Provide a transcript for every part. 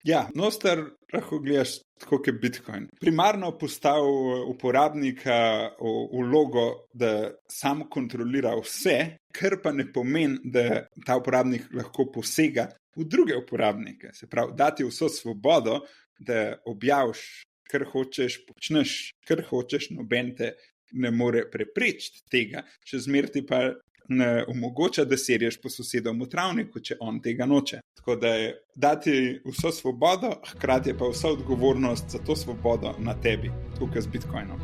Ja, Nostr lahko gledaš tako kot Bitcoin. Primarno postavil uporabnika v vlogo, da sam kontrolira vse, kar pa ne pomeni, da ta uporabnik lahko posega v druge uporabnike. Se pravi, dati vso svobodo, da objaviš, kar hočeš, počneš, kar hočeš, noben te ne more preprečiti tega, še zmeraj ti pa ne omogoča, da serješ po sosedom v travniku, če on tega noče. Tako da je dati vso svobodo, hkrati je pa vsa odgovornost za to svobodo na tebi, tukaj z Bitcoinom.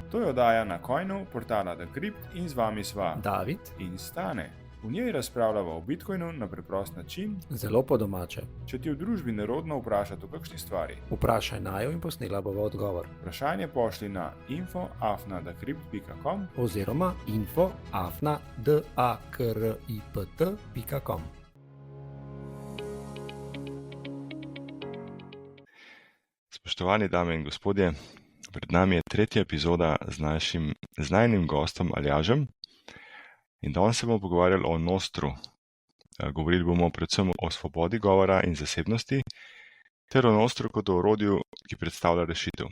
To je oddaja Na Coinu, portala Decrypt in z vami sva David in Stane. V njej razpravljava o Bitcoinu na preprost način, zelo po domače. Če ti v družbi nerodno vprašati o kakšni stvari. Vprašaj najo in posnela bova odgovor. Vprašanje pošli na info@decrypt.com oziroma info@dakript.com. Spoštovani dame in gospodje, pred nami je tretja epizoda z našim znajnim gostom Aljažem. In danes se bomo pogovarjali o Nostru. Govorili bomo predvsem o svobodi govora in zasebnosti, ter o Nostru kot o orodju, ki predstavlja rešitev.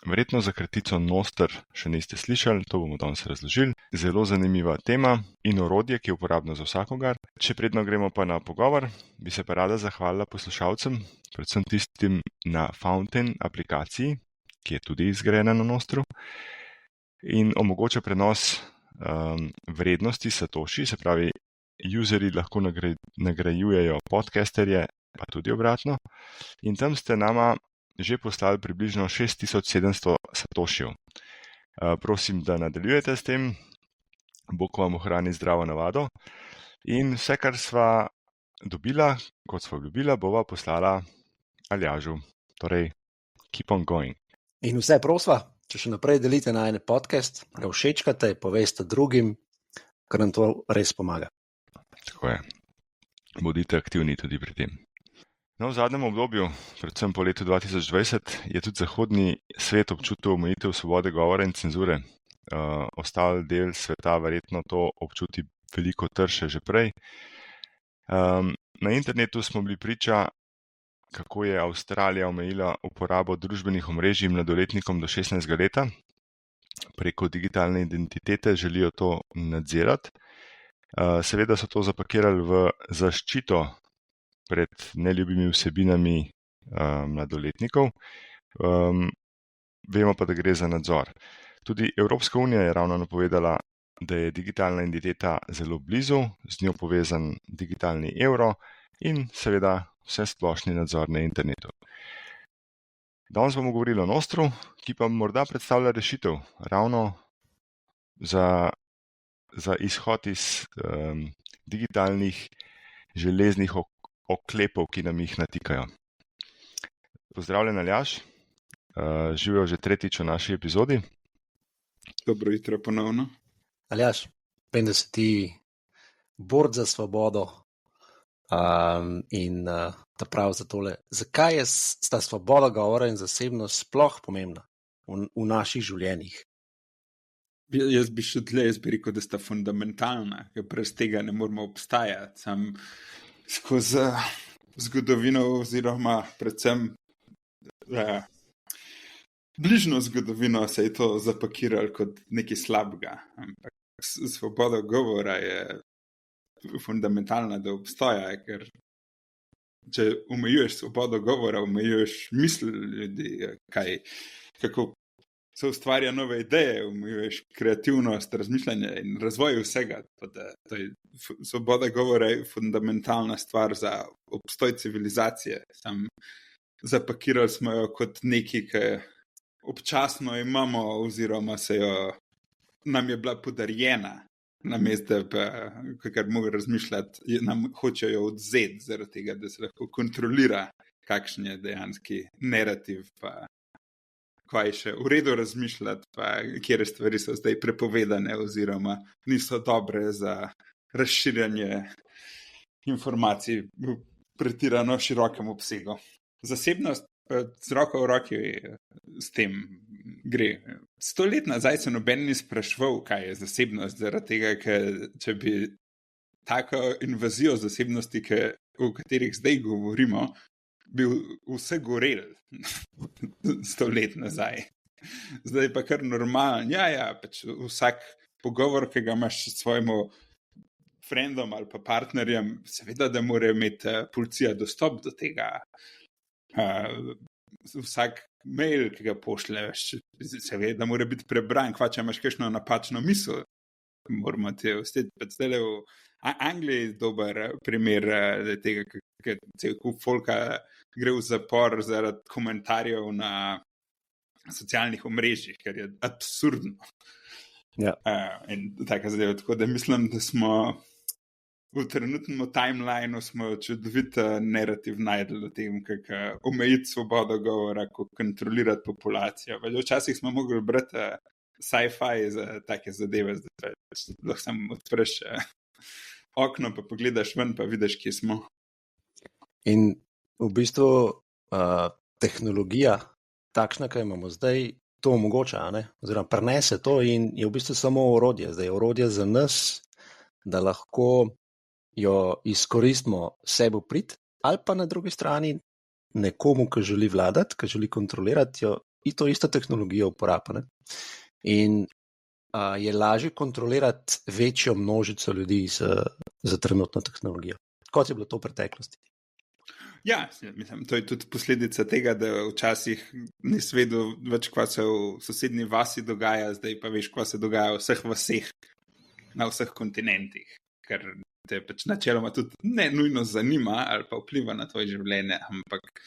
Verjetno za kratico Nostr še niste slišali, to bomo danes razložili. Zelo zanimiva tema in orodje, ki je uporabno za vsakogar. Če predno gremo pa na pogovor, bi se pa rada zahvalila poslušalcem, predvsem tistim na Fountain aplikaciji, ki je tudi izgrajena na Nostru in omogoča prenos vrednosti satoshi, se pravi, userji lahko nagrajujejo podcasterje, pa tudi obratno. In tam ste nama že poslali približno 6700 satoshijev. Prosim, da nadaljujete s tem, Bog vam ohrani zdravo navado. In vse, kar sva dobila, kot sva obljubila, bova poslala Aljažu. Torej, keep on going. In vse prosva, če še naprej delite na en podcast, ga všečkate, poveste drugim, ker nam to res pomaga. Tako je. Bodite aktivni tudi pri tem. No, v zadnjem obdobju, predvsem po letu 2020, je tudi zahodni svet občutil omejitev svobode govora in cenzure. Ostali del sveta verjetno to občuti veliko trše že prej. Na internetu smo bili priča, kako je Avstralija omejila uporabo družbenih omrežij mladoletnikom do 16 leta. Preko digitalne identitete želijo to nadzirati. Seveda so to zapakirali v zaščito pred neljubimi vsebinami mladoletnikov. Vemo pa, da gre za nadzor. Tudi Evropska unija je ravno napovedala, da je digitalna identiteta zelo blizu, z njo povezan digitalni evro in seveda vse splošni nadzor na internetu. Danes bomo govorili o Nostru, ki pa morda predstavlja rešitev ravno za izhod iz digitalnih železnih oklepov, ki nam jih natikajo. Pozdravljen Aljaž, živijo že tretjič v naši epizodi. Dobro jutro ponovno. Aljaž, vem, da si ti bord za svobodo in ta prav za tole. Zakaj je sta svoboda govora in zasebnost sploh pomembna v naših življenjih? Jaz bi še dlje, jaz bi rekel, da sta fundamentalna, ker brez tega ne moramo obstajati. Sam skozi zgodovino oziroma predvsem bližnjo zgodovino se je to zapakiralo kot nekaj slabega. Ampak svoboda govora je fundamentalna, da obstaja, ker če omejuješ svobodo govora, omejuješ misli ljudi, kako se ustvarja nove ideje, omejuješ kreativnost, razmišljanje in razvoj vsega. Svoboda govora je fundamentalna stvar za obstoj civilizacije. Sam zapakirali smo jo kot nekaj, ki občasno imamo oziroma nam je bila podarjena, namesto da kar mogo razmišljati, nam hočejo jo odzeti zaradi tega, da se lahko kontrolira, kakšen je dejanski narativ, pa kaj še v redu razmišljati, pa kjere stvari so zdaj prepovedane oziroma niso dobre za razširjanje informacij v pretirano širokem obsegu. Zasebnost z roko v roki s tem gre. 100 let nazaj se noben ni spraševal, kaj je zasebnost, zaradi tega, ker če bi tako invazijo zasebnosti, o katerih zdaj govorimo, bil vse gorel 100 let nazaj. Zdaj pa kar normalen. Ja, pač vsak pogovor, ki ga imaš s svojim frendom ali pa partnerjem, seveda, da mora imeti policija dostop do tega. Vsak mail, ki ga pošlješ, seveda mora biti prebran, če imaš kakšno napačno misel. Moramo te vsteti. Zdaj v Angliji je dober primer tega, ker cel kup folka gre v zapor zaradi komentarjev na socialnih omrežjih, ker je absurdno. Ja. In taka zadeva. Tako da mislim, da smo v trenutnem timelineu čudovit narativ najdli o tem, kako omejiti svobodo govora, kako kontrolirati populacijo. Včasih smo mogli brati sci-fi za take zadeve, zdaj lahko samo odpreš okno, pa pogledaš ven, pa vidiš, kje smo. In v bistvu tehnologija, takšna, ki jo imamo zdaj, to omogoča, oziroma prenese to in je v bistvu samo orodje. Zdaj je orodje za nas, da lahko jo izkoristimo sebi v prid, ali pa na drugi strani nekomu, ki želi vladati, ki želi kontrolirati, jo in to isto tehnologijo uporablja. In je lažje kontrolirati večjo množico ljudi za trenutno tehnologijo, kot je bilo to v preteklosti. Ja, mislim, to je tudi posledica tega, da včasih nisi vedel več, kva se v sosednji vasi dogaja, zdaj pa veš, kva se dogaja v vseh vaseh, na vseh kontinentih, ker te pač načeloma tudi ne nujno zanima ali pa vpliva na tvoje življenje, ampak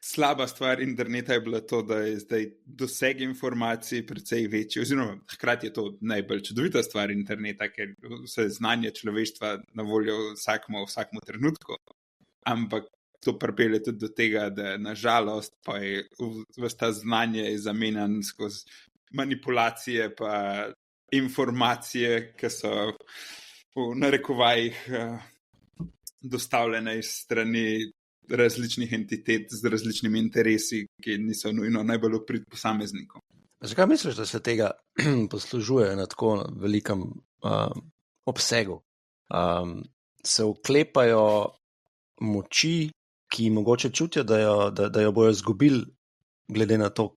slaba stvar interneta je bila to, da je zdaj doseg informacij precej večji, oziroma hkrati je to najbolj čudovita stvar interneta, ker vse znanje človeštva na voljo vsakmu trenutku, ampak to pripelje tudi do tega, da nažalost pa je ves ta znanje je zamenjan skozi manipulacije pa informacije, ki so v narekovajih dostavljene iz strani različnih entitet z različnimi interesi, ki niso nujno najbolj v prid posameznikom. Zakaj misliš, da se tega poslužuje na tako velikem obsegu? Se oklepajo moči, ki mogoče čutijo, da jo bojo izgubili, glede na to,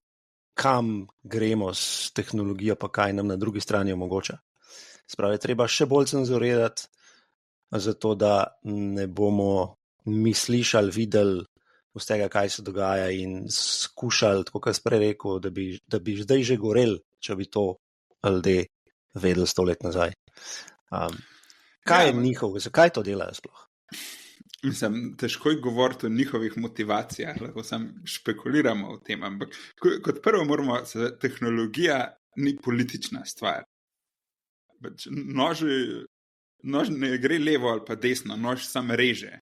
kam gremo s tehnologijo, pa kaj nam na drugi strani omogoča. Spravi, treba še bolj cenzurirati, zato da ne bomo mi slišali, videli vsega, kaj se dogaja in skušali, tako kot sem rekel, da bi zdaj že goreli, če bi to ljudje vedeli 100 let nazaj. Kaj je njihov, zakaj to delajo sploh? Mislim, težko je govoriti o njihovih motivacijah, lahko samo špekuliramo o tem, ampak kot prvo moramo, tehnologija ni politična stvar. Nož ne gre levo ali pa desno, nož samo reže.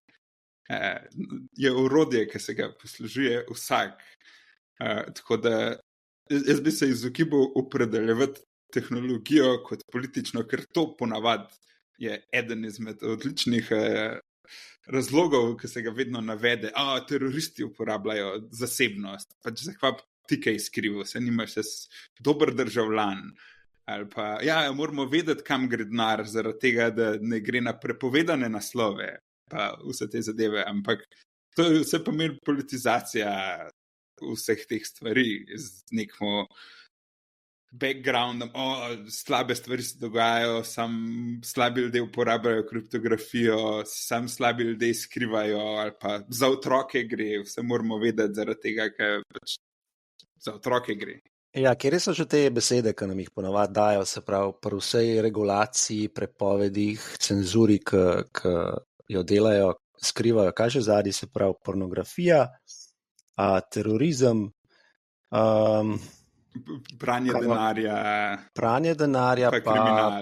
Je orodje, ki se ga poslužuje vsak. Tako da jaz bi se izogibal opredeljevati tehnologijo kot politično, ker to ponavadi je eden izmed odličnih razlogov, ki se ga vedno navede, teroristi uporabljajo zasebnost, pač zakaj ti kaj skrivo, se nimaš dober državljan, ali pa, moramo vedeti, kam gre denar, zaradi tega, da ne gre na prepovedane naslove, pa vse te zadeve, ampak to je vse pomeni politizacija vseh teh stvari z nekom backgroundom, slabe stvari se dogajajo, sam slabi ljudje uporabljajo kriptografijo, sam slabi ljudje skrivajo, ali pa za otroke gre, vse moramo vedeti zaradi tega, ker pač za otroke gre. Ja, kjer so že te besede, ki nam jih ponavadi dajo, se pravi, pri vsej regulaciji, prepovedih, cenzuri, ki jo delajo, skrivajo, kaj že zadnji, se pravi, pornografija, terorizem, pranje denarja, pa kriminal.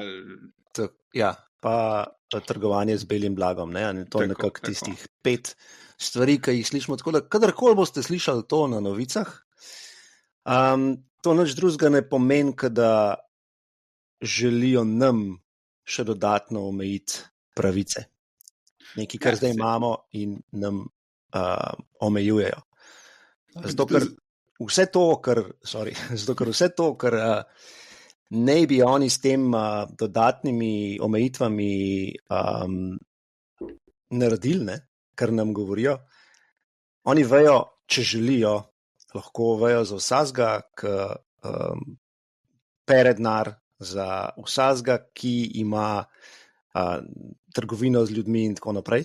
Pa trgovanje z belim blagom. To je nekako tistih 5 stvari, ki jih slišimo. Tako da, kadarkoli boste slišali to na novicah, to nič drugega ne pomeni, da želijo nam še dodatno omejiti pravice. Nekaj, kar zdaj imamo in nam omejujejo. Zato, ker vse to, kar ne bi oni s tem dodatnimi omejitvami naredili, ne, kar nam govorijo. Oni vejo, če želijo, lahko vejo za vsazga, ki pere denar, za vsazga, ki ima trgovino z ljudmi in tako naprej.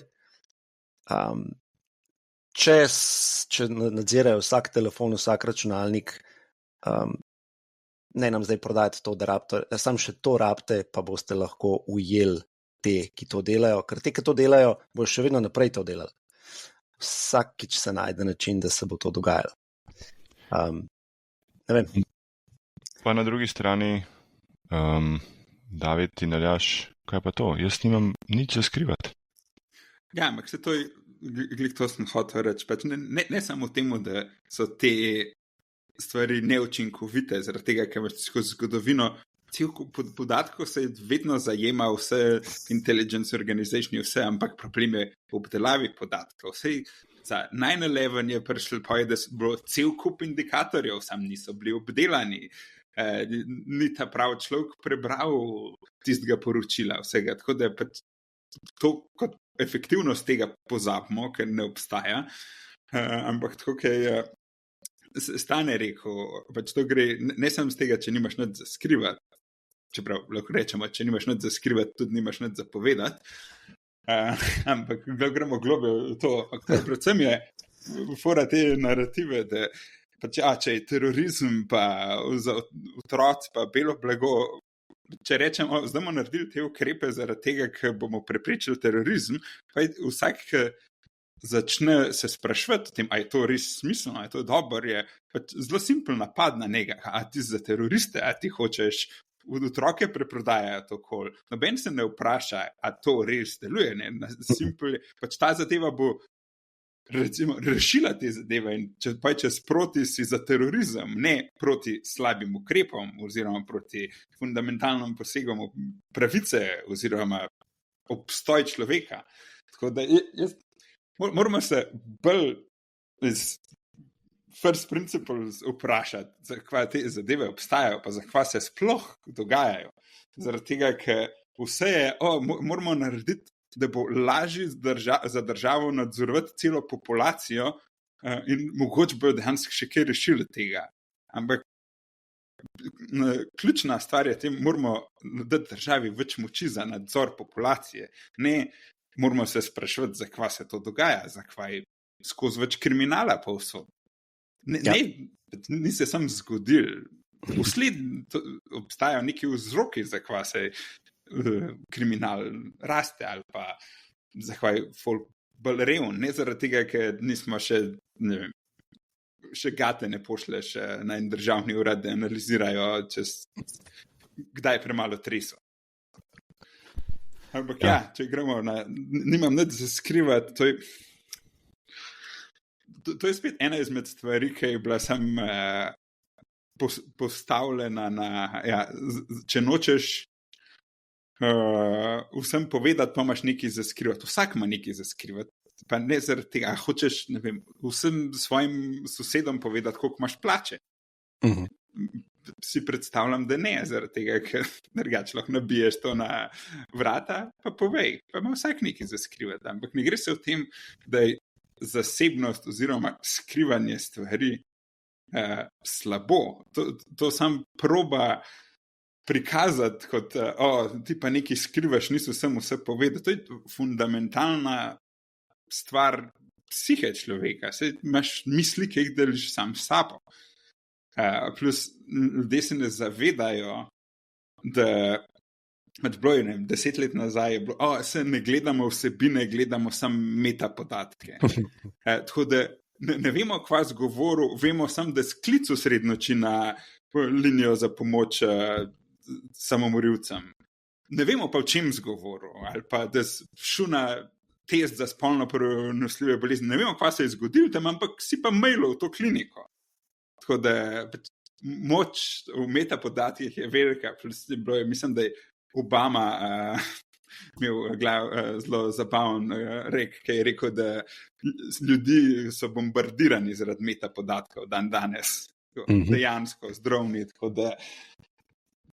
Če nadzirajo vsak telefon, vsak računalnik, ne nam zdaj prodajati to, da rabite, samo še to rabite, pa boste lahko ujeli te, ki to delajo, ker te, ki to delajo, bo še vedno naprej to delali. Vsakič se najde način, da se bo to dogajalo. Ne vem. Pa na drugi strani, David in Aljaž, kaj pa to? Jaz nimam nič za skrivati. Ja, ampak se to je, glih to sem hotel reči, pač ne samo temu, da so te stvari neučinkovite, zaradi tega, ker imaš skozi zgodovino cel kup podatkov se vedno zajema vse intelligence organization, vse, ampak problem je v obdelavi podatkov. Vse za 9/11 je prišlo, pa je, da je bilo cel kup indikatorjev, sam niso bili obdelani. Ni ta prav človek prebral tistega poročila vsega, tako da pač to kot efektivnost tega pozabimo, ker ne obstaja, ampak tako, kaj Stane rekel, pač to gre ne samo z tega, če nimaš nič za skrivati, čeprav lahko rečemo, če nimaš nič za skrivati, tudi nimaš nič za povedati, ampak gremo globlje v to, predvsem je fora te narative, da pač, če je terorizem pa za otroci pa belo blago, če rečemo, zdaj bomo naredili te ukrepe zaradi tega, ker bomo preprečili terorizem, pa vsak, ki začne se sprašvati o tem, a je to res smiselno, a je to dobro, je pač zelo simpel napad na njega, a ti za teroriste, a ti hočeš otroke preprodajajo to kol. Noben se ne vpraša, a to res deluje, ne? Simpel, pač ta zadeva bo recimo rešila te zadeve in čez proti si za terorizem, ne proti slabim ukrepom oziroma proti fundamentalnim posegom pravice oziroma obstoj človeka. Tako da moramo se bolj iz first principles vprašati, zakaj te zadeve obstajajo, pa zakaj se sploh dogajajo. Zaradi tega, ker vse je, moramo narediti, da bo lažje za državo nadzorovati celo populacijo in mogoče bojo dejansko še kaj rešili tega. Ampak ključna stvar je tem, moramo dati državi več moči za nadzor populacije. Ne moramo se spraševati, zakaj se to dogaja, zakaj skozi več kriminala povsod. Ni se sam zgodil. Vsled obstajajo neki vzroki, zakaj se kriminal raste ali pa zakaj folk bolj revn. Ne zaradi tega, ker nismo še, ne vem, še gate ne pošleš na en državni urad, da analizirajo kdaj premalo treso. Ampak če gremo nimam nič za skrivati, to je spet ena izmed stvari, ki je bila sem postavljena če nočeš vsem povedati, pa imaš nekaj za skrivati. Vsak ima nekaj za skrivati. Pa ne zaradi tega, hočeš, ne vem, vsem svojim sosedom povedati, koliko imaš plače. Si predstavljam, da ne, zaradi tega, ker drugače lahko nabiješ to na vrata, pa povej, pa ima vsak nekaj za skrivati. Ampak ne gre se v tem, da je zasebnost oziroma skrivanje stvari slabo. To sam proba prikazati kot, ti pa nekaj skrivaš, niso vsem vse povedati. To je fundamentalna stvar psihe človeka. Saj imaš misli, ki jih deliš sam s sabo. Plus ljudje se ne zavedajo, da bilo je, 10 let nazaj je bilo, se ne gledamo vsebine, gledamo samo metapodatke. Tako da ne vemo, kva zgovoril, vemo samo, da sklicu sred noči na linijo za pomoč samomorilcem. Ne vemo pa, v čem zgovoril, ali pa da šel na test za spolno prenosljive bolezni. Ne vemo, kva se je zgodil tam, ampak si pa mailov v to kliniko. Tako da moč v metapodatkih je velika. Mislim, da je Obama imel zelo zabaven rek, ki je rekel, da ljudi so bombardirani zaradi metapodatkov dan danes. Dejansko zdravni. Tako da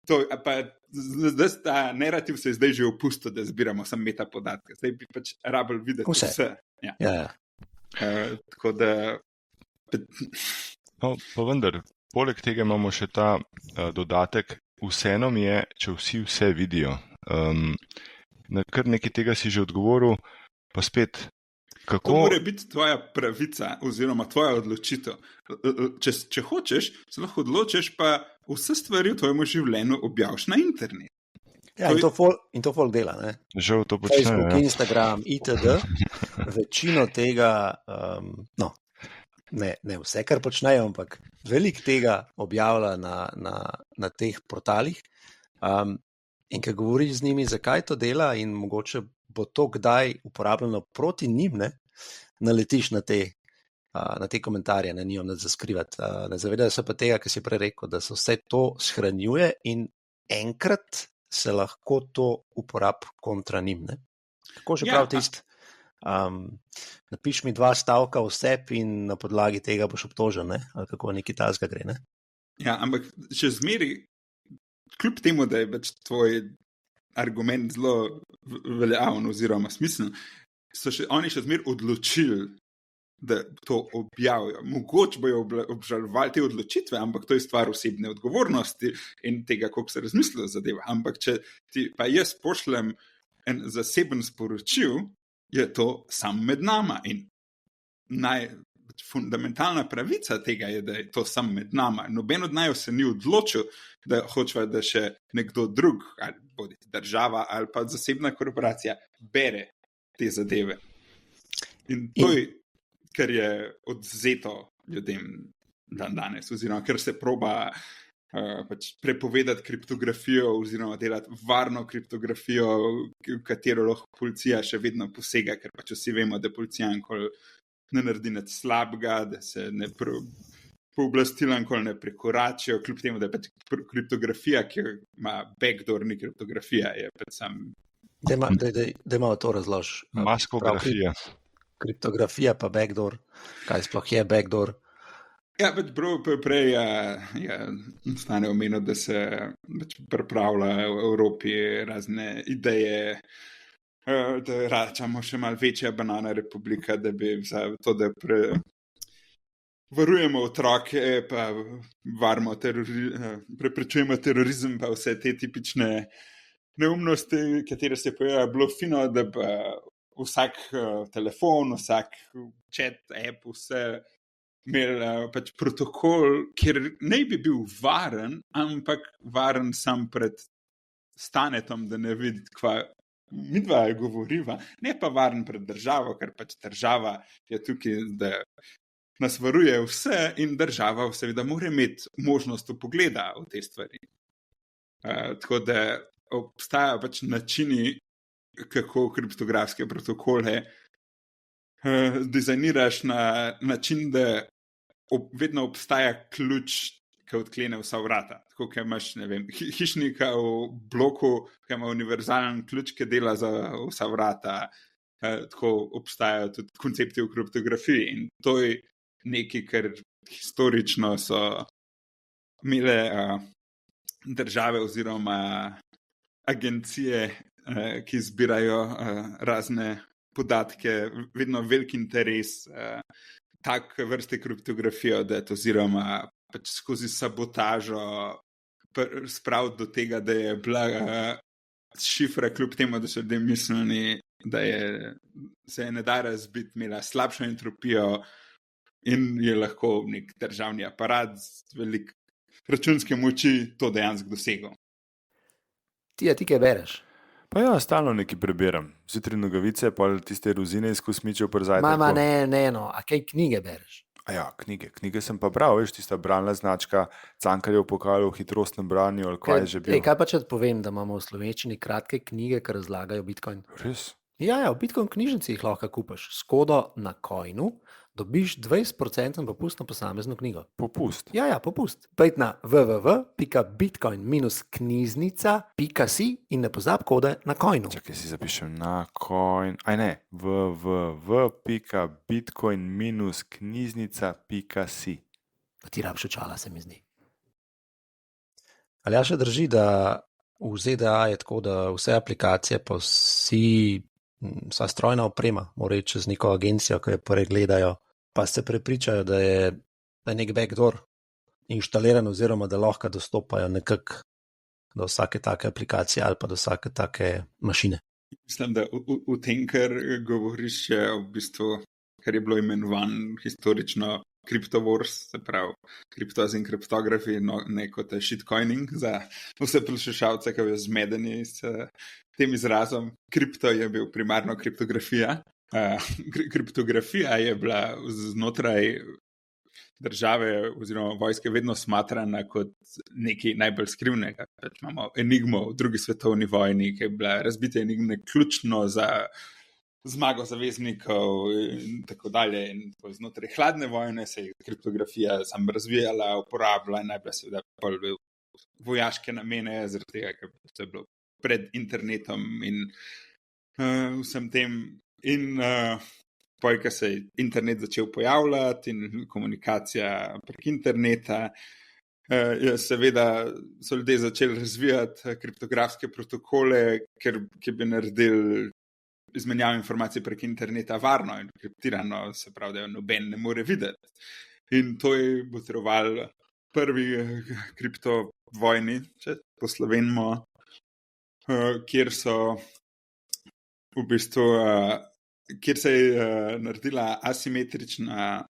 Ta narativ se je zdaj že opustil, da zbiramo samo meta podatke. Zdaj bi pač rabili videti vse. Ja. Ja. Tako da... No, pa vendar, poleg tega imamo še ta dodatek. Vseeno mi je, če vse vidijo. Na kar nekaj tega si že odgovoril, pa spet, kako... To mora biti tvoja pravica oziroma tvoja odločitev. Če hočeš, se lahko odločiš, pa vse stvari v tvojem življenju objaviš na internet. Ja, in to folk dela, ne? Žal to počne, Facebook, Instagram, itd. Večino tega, ne vse, kar počnejo, ampak veliko tega objavlja na teh portalih. In ko govoriš z njimi, zakaj to dela in mogoče bo to kdaj uporabljeno proti njim, ne, naletiš na te komentarje, ne nimam nič za skrivati. Ne zavedajo se pa tega, kar si prej rekel, da se vse to shranjuje in enkrat se lahko to uporabi kontra njim. Ne. Kako že prav tisti, napiš mi 2 stavka o sebi in na podlagi tega boš obtožen, ne? Ali kako nekaj tasga gre, ne? Ja, ampak še zmeri, kljub temu, da je pač tvoj argument zelo veljaven oziroma smiseln, so oni še zmeri odločili, da to objavijo. Mogoče bojo obžalovali te odločitve, ampak to je stvar osebne odgovornosti in tega, koliko se razmislijo zadeva. Ampak če ti pa jaz pošljem en zaseben sporočil, je to sam med nama in fundamentalna pravica tega je, da je to sam med nama. Noben od naju se ni odločil, da hoče, da še nekdo drug, ali bodi država ali pa zasebna korporacija, bere te zadeve. In to je, kar je odvzeto ljudem danes, oziroma ker se proba pač prepovedati kriptografijo oziroma delati varno kriptografijo, v katero lahko policija še vedno posega, ker pač vsi vemo, da policija nikoli ne naredi nič slabega, da se ne pooblastila nikoli ne prekoračijo, kljub temu, da je pač kriptografija, ki ima backdoor, ni kriptografija, je pač sam... Da malo to razloži. Maskografija. Kriptografija pa backdoor. Kaj sploh je backdoor? Ja, pač prej je stane omenil, da se pripravlja v Evropi razne ideje, da račamo še malo večja banana republika, da bi za to, da varujemo otroke, pa preprečujemo terorizem, pa vse te tipične neumnosti, katere se pojavljajo, bilo fino, da pa vsak telefon, vsak chat app, vse imeli pač protokol, kjer ne bi bil varen, ampak varen sam pred Stanetom, da ne vidi, kva midva govoriva, ne pa varen pred državo, ker pač država je tukaj, da nas varuje vse in država seveda mora imeti možnost vpogleda v te stvari. Tako da obstajajo pač načini, kako kriptografske protokole dizajniraš na način, da vedno obstaja ključ, ki odklene vsa vrata. Tako, ki imaš, ne vem, hišnika v bloku, ki ima univerzalen ključ, ki dela za vsa vrata. Tako obstajajo tudi koncepti v kriptografiji. In to je nekaj, kar historično so imele države oziroma agencije, ki zbirajo razne podatke, vedno velik interes tak vrste kriptografijo, da je to oziroma pač skozi sabotažo spraviti do tega, da je bila šifra, kljub temu, da so ljudje mislili, da se je ne da razbiti, imela slabšo entropijo in je lahko nek državni aparat z velik računske moči to dejansko dosegel. Ti kaj bereš? Pa ja, stalno nekaj preberem. Zjutraj nogavice, pa tiste rozine iz kosmičev prezajte. A kaj knjige bereš? A ja, knjige sem pa bral, veš, tista bralna značka Cankarjev pokal v hitrostnem branju, ali kaj je že bil. Kaj pa če povem, da imamo v slovenščini kratke knjige, ki razlagajo Bitcoin? Res? Ja, v Bitcoin knjižnici jih lahko kupiš. S kodo na coinu dobiš 20% popust na posamezno knjigo. Popust? Ja, popust. Pejdi na www.bitcoin-knjižnica.si in ne pozab kode na coinu. Čakaj, si zapišem na coin, www.bitcoin-knjižnica.si. Ti rabiš očala, se mi zdi. Ali ja še drži, da v ZDA je tako, da vse aplikacije pa vsa strojna oprema mora iti čez neko agencijo, ki jo pregledajo, pa se prepričajo, da je nek backdoor inštaliran oziroma da lahko dostopajo nekako do vsake take aplikacije ali pa do vsake take mašine. Mislim, da v tem, kar govoriš, je v bistvu, kar je bilo imenovan historično CryptoWars, se pravi kriptoz in kriptografi, ne kot shitcoining za vse poslušalce, ki so zmedeni s tem izrazom. Kripto je bil primarno kriptografija. Kriptografija je bila znotraj države oziroma vojske vedno smatrana kot nekaj najbolj skrivnega. Imamo enigmo v drugi svetovni vojni, ki je bila razbita enigme ključno za zmago zaveznikov in tako dalje. In znotraj hladne vojne se je kriptografija sam razvijala, uporabljala in najbolj seveda v vojaške namene, zaradi tega, ker je bilo pred internetom in vsem tem. In ko se je internet začel pojavljati in komunikacija prek interneta, seveda so ljudje začeli razvijati kriptografske protokole, ki bi naredili izmenjavo informacij prek interneta varno in kriptirano, se pravi, da jo noben ne more videti. In to je potreboval prvi kriptovojni, če poslovenimo, kjer so v bistvu kjer se je naredila asimetrična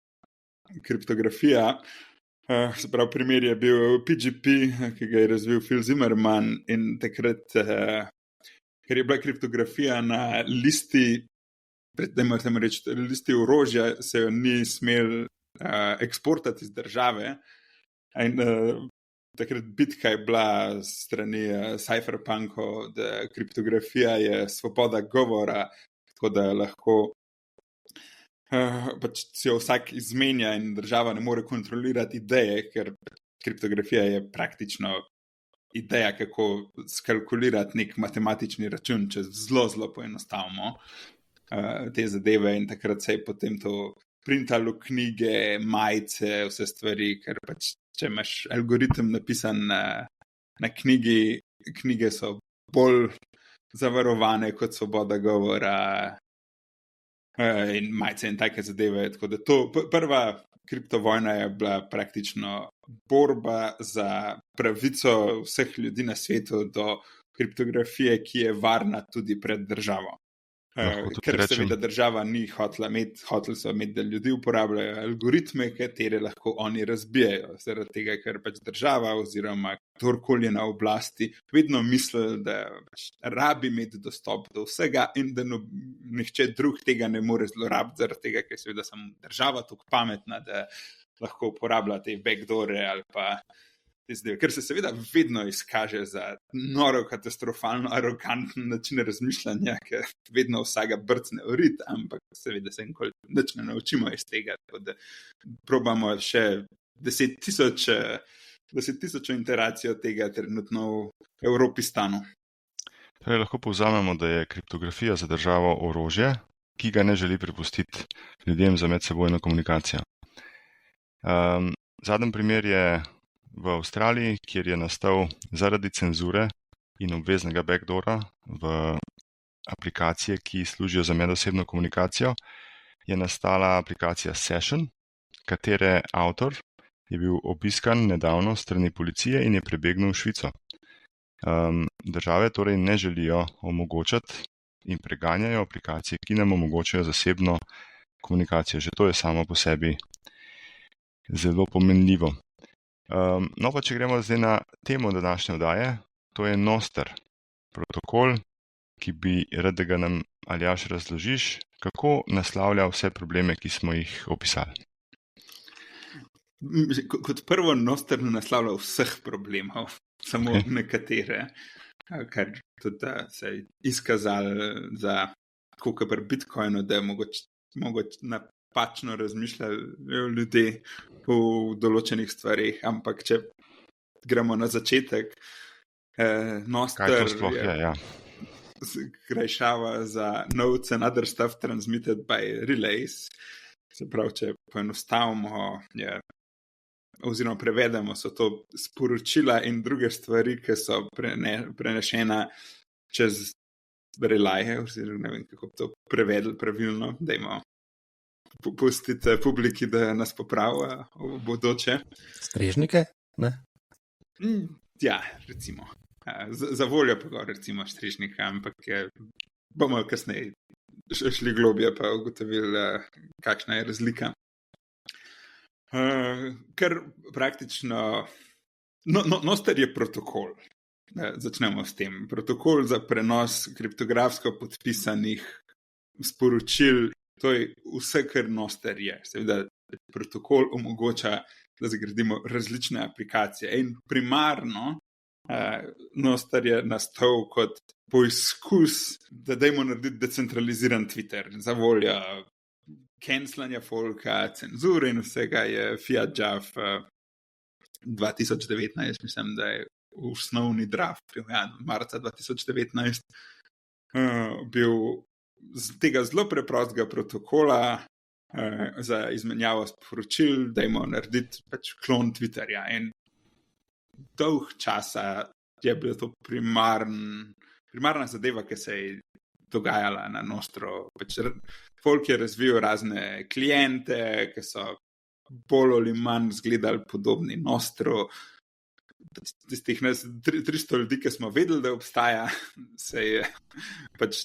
kriptografija. Se pravi, primer je bil PGP, ki ga je razvil Phil Zimmermann, in takrat, ker je bila kriptografija na listi, listi orožja, se jo ni smel eksportati iz države. In takrat bitka je bila strani cypherpunkov, da kriptografija je svoboda govora, tako da lahko pač si jo vsak izmenja in država ne more kontrolirati ideje, ker kriptografija je praktično ideja, kako skalkulirati nek matematični račun, če zelo poenostavimo te zadeve. In takrat se je potem to printalo knjige, majice, vse stvari, ker pač če imaš algoritem napisan na knjigi, knjige so bolj zavarovane kot svoboda govora in majice in take zadeve. Tako da to prva kriptovojna je bila praktično borba za pravico vseh ljudi na svetu do kriptografije, ki je varna tudi pred državo. Ker seveda država ni hotela imeti, da ljudi uporabljajo algoritme, katere lahko oni razbijajo, zaradi tega, ker pač država oziroma kdorkoli je na oblasti vedno misli, da pač rabi imeti dostop do vsega in da nihče drug tega ne more zlorabiti, zaradi tega, ker seveda samo država tako pametna, da lahko uporablja te backdoore ali pa ker se seveda vedno izkaže za noro, katastrofalno, aroganten način razmišljanja, ker vedno vsega brcne orit, ampak seveda se nikoli nič ne naučimo iz tega, tako da probamo še 10,000 interacij od tega trenutno v Evropi stanu. Torej, lahko povzamemo, da je kriptografija za državo orožje, ki ga ne želi prepustiti ljudem za medsebojno komunikacijo. Zadnji primer je v Avstraliji, kjer je nastal zaradi cenzure in obveznega backdoora v aplikacije, ki služijo za medosebno komunikacijo, je nastala aplikacija Session, katere avtor je bil obiskan nedavno strani policije in je prebegnil v Švico. Države torej ne želijo omogočati in preganjajo aplikacije, ki nam omogočajo zasebno komunikacijo. Že to je samo po sebi zelo pomenljivo. No pa če gremo zdaj na temo današnje oddaje, to je Nostr, protokol, ki bi rad, da ga nam Aljaž razložiš, kako naslavlja vse probleme, ki smo jih opisali. Kot prvo, Nostr ne naslavlja vseh problemov, samo nekatere, kar tudi se je izkazalo za tako kot pri Bitcoinu, da je mogoče napačno razmišljajo ljudje v določenih stvarih, ampak če gremo na začetek, Nostr je skrajšava za nodes and other stuff transmitted by relays. Se pravi, če poenostavimo, je oziroma prevedemo, so to sporočila in druge stvari, ki so prenešena čez relaje, oziroma ne vem, kako to prevedli pravilno, dajmo pustiti publiki, da nas popravlja v bodoče. Strežnike, ne? Ja, recimo. Za voljo pa gor, recimo, strežnika, ampak bomo kasneje šli globje pa ugotovili, kakšna je razlika. Ker praktično Nostr je protokol. Začnemo s tem. Protokol za prenos kriptografsko podpisanih sporočil, to je vse, kar Nostr je. Seveda protokol omogoča, da zgradimo različne aplikacije. In primarno Nostr je nastal kot poizkus, da dajmo narediti decentraliziran Twitter. Za voljo cancelanja folka, cenzure in vsega je Fiat Jaff 2019, mislim, da je osnovni draft, marca 2019, bil z tega zelo preprostega protokola za izmenjavo sporočil, dajmo narediti pač klon Twitterja. In dolg časa je bila to primarna zadeva, ki se je dogajala na Nostru. Pač folk je razvil razne kliente, ki so bolj ali manj izgledali podobni Nostru. Tistih 300 ljudi, ki smo vedeli, da obstaja, se je pač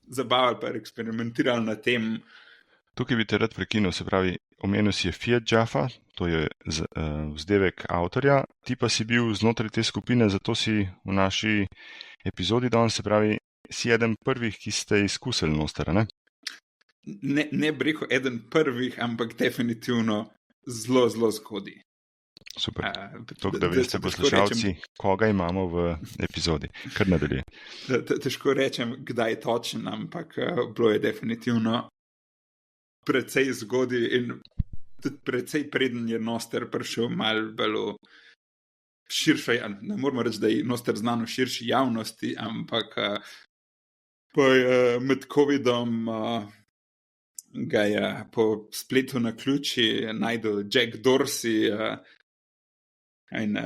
zabavali pa eksperimentirali na tem. Tukaj bi te rad prekinil, se pravi, omenil si je Fiat Jaffa, to je vzdevek avtorja, ti pa si bil znotraj te skupine, zato si v naši epizodi danes, se pravi, si eden prvih, ki ste izkusili Nostr, ne? Ne bi rekel eden prvih, ampak definitivno zelo, zelo zgodaj. Super. Tako da veste, poslušalci, koga imamo v epizodi. Kar nadalje. Težko rečem, kdaj točen, ampak bilo je definitivno precej zgodaj in tudi precej preden je Nostr prišel malo bolj širše, ne moramo reči, da je Nostr znan v širši javnosti, ampak pa je med COVID-om ga je po spletu na ključi najdel Jack Dorsey in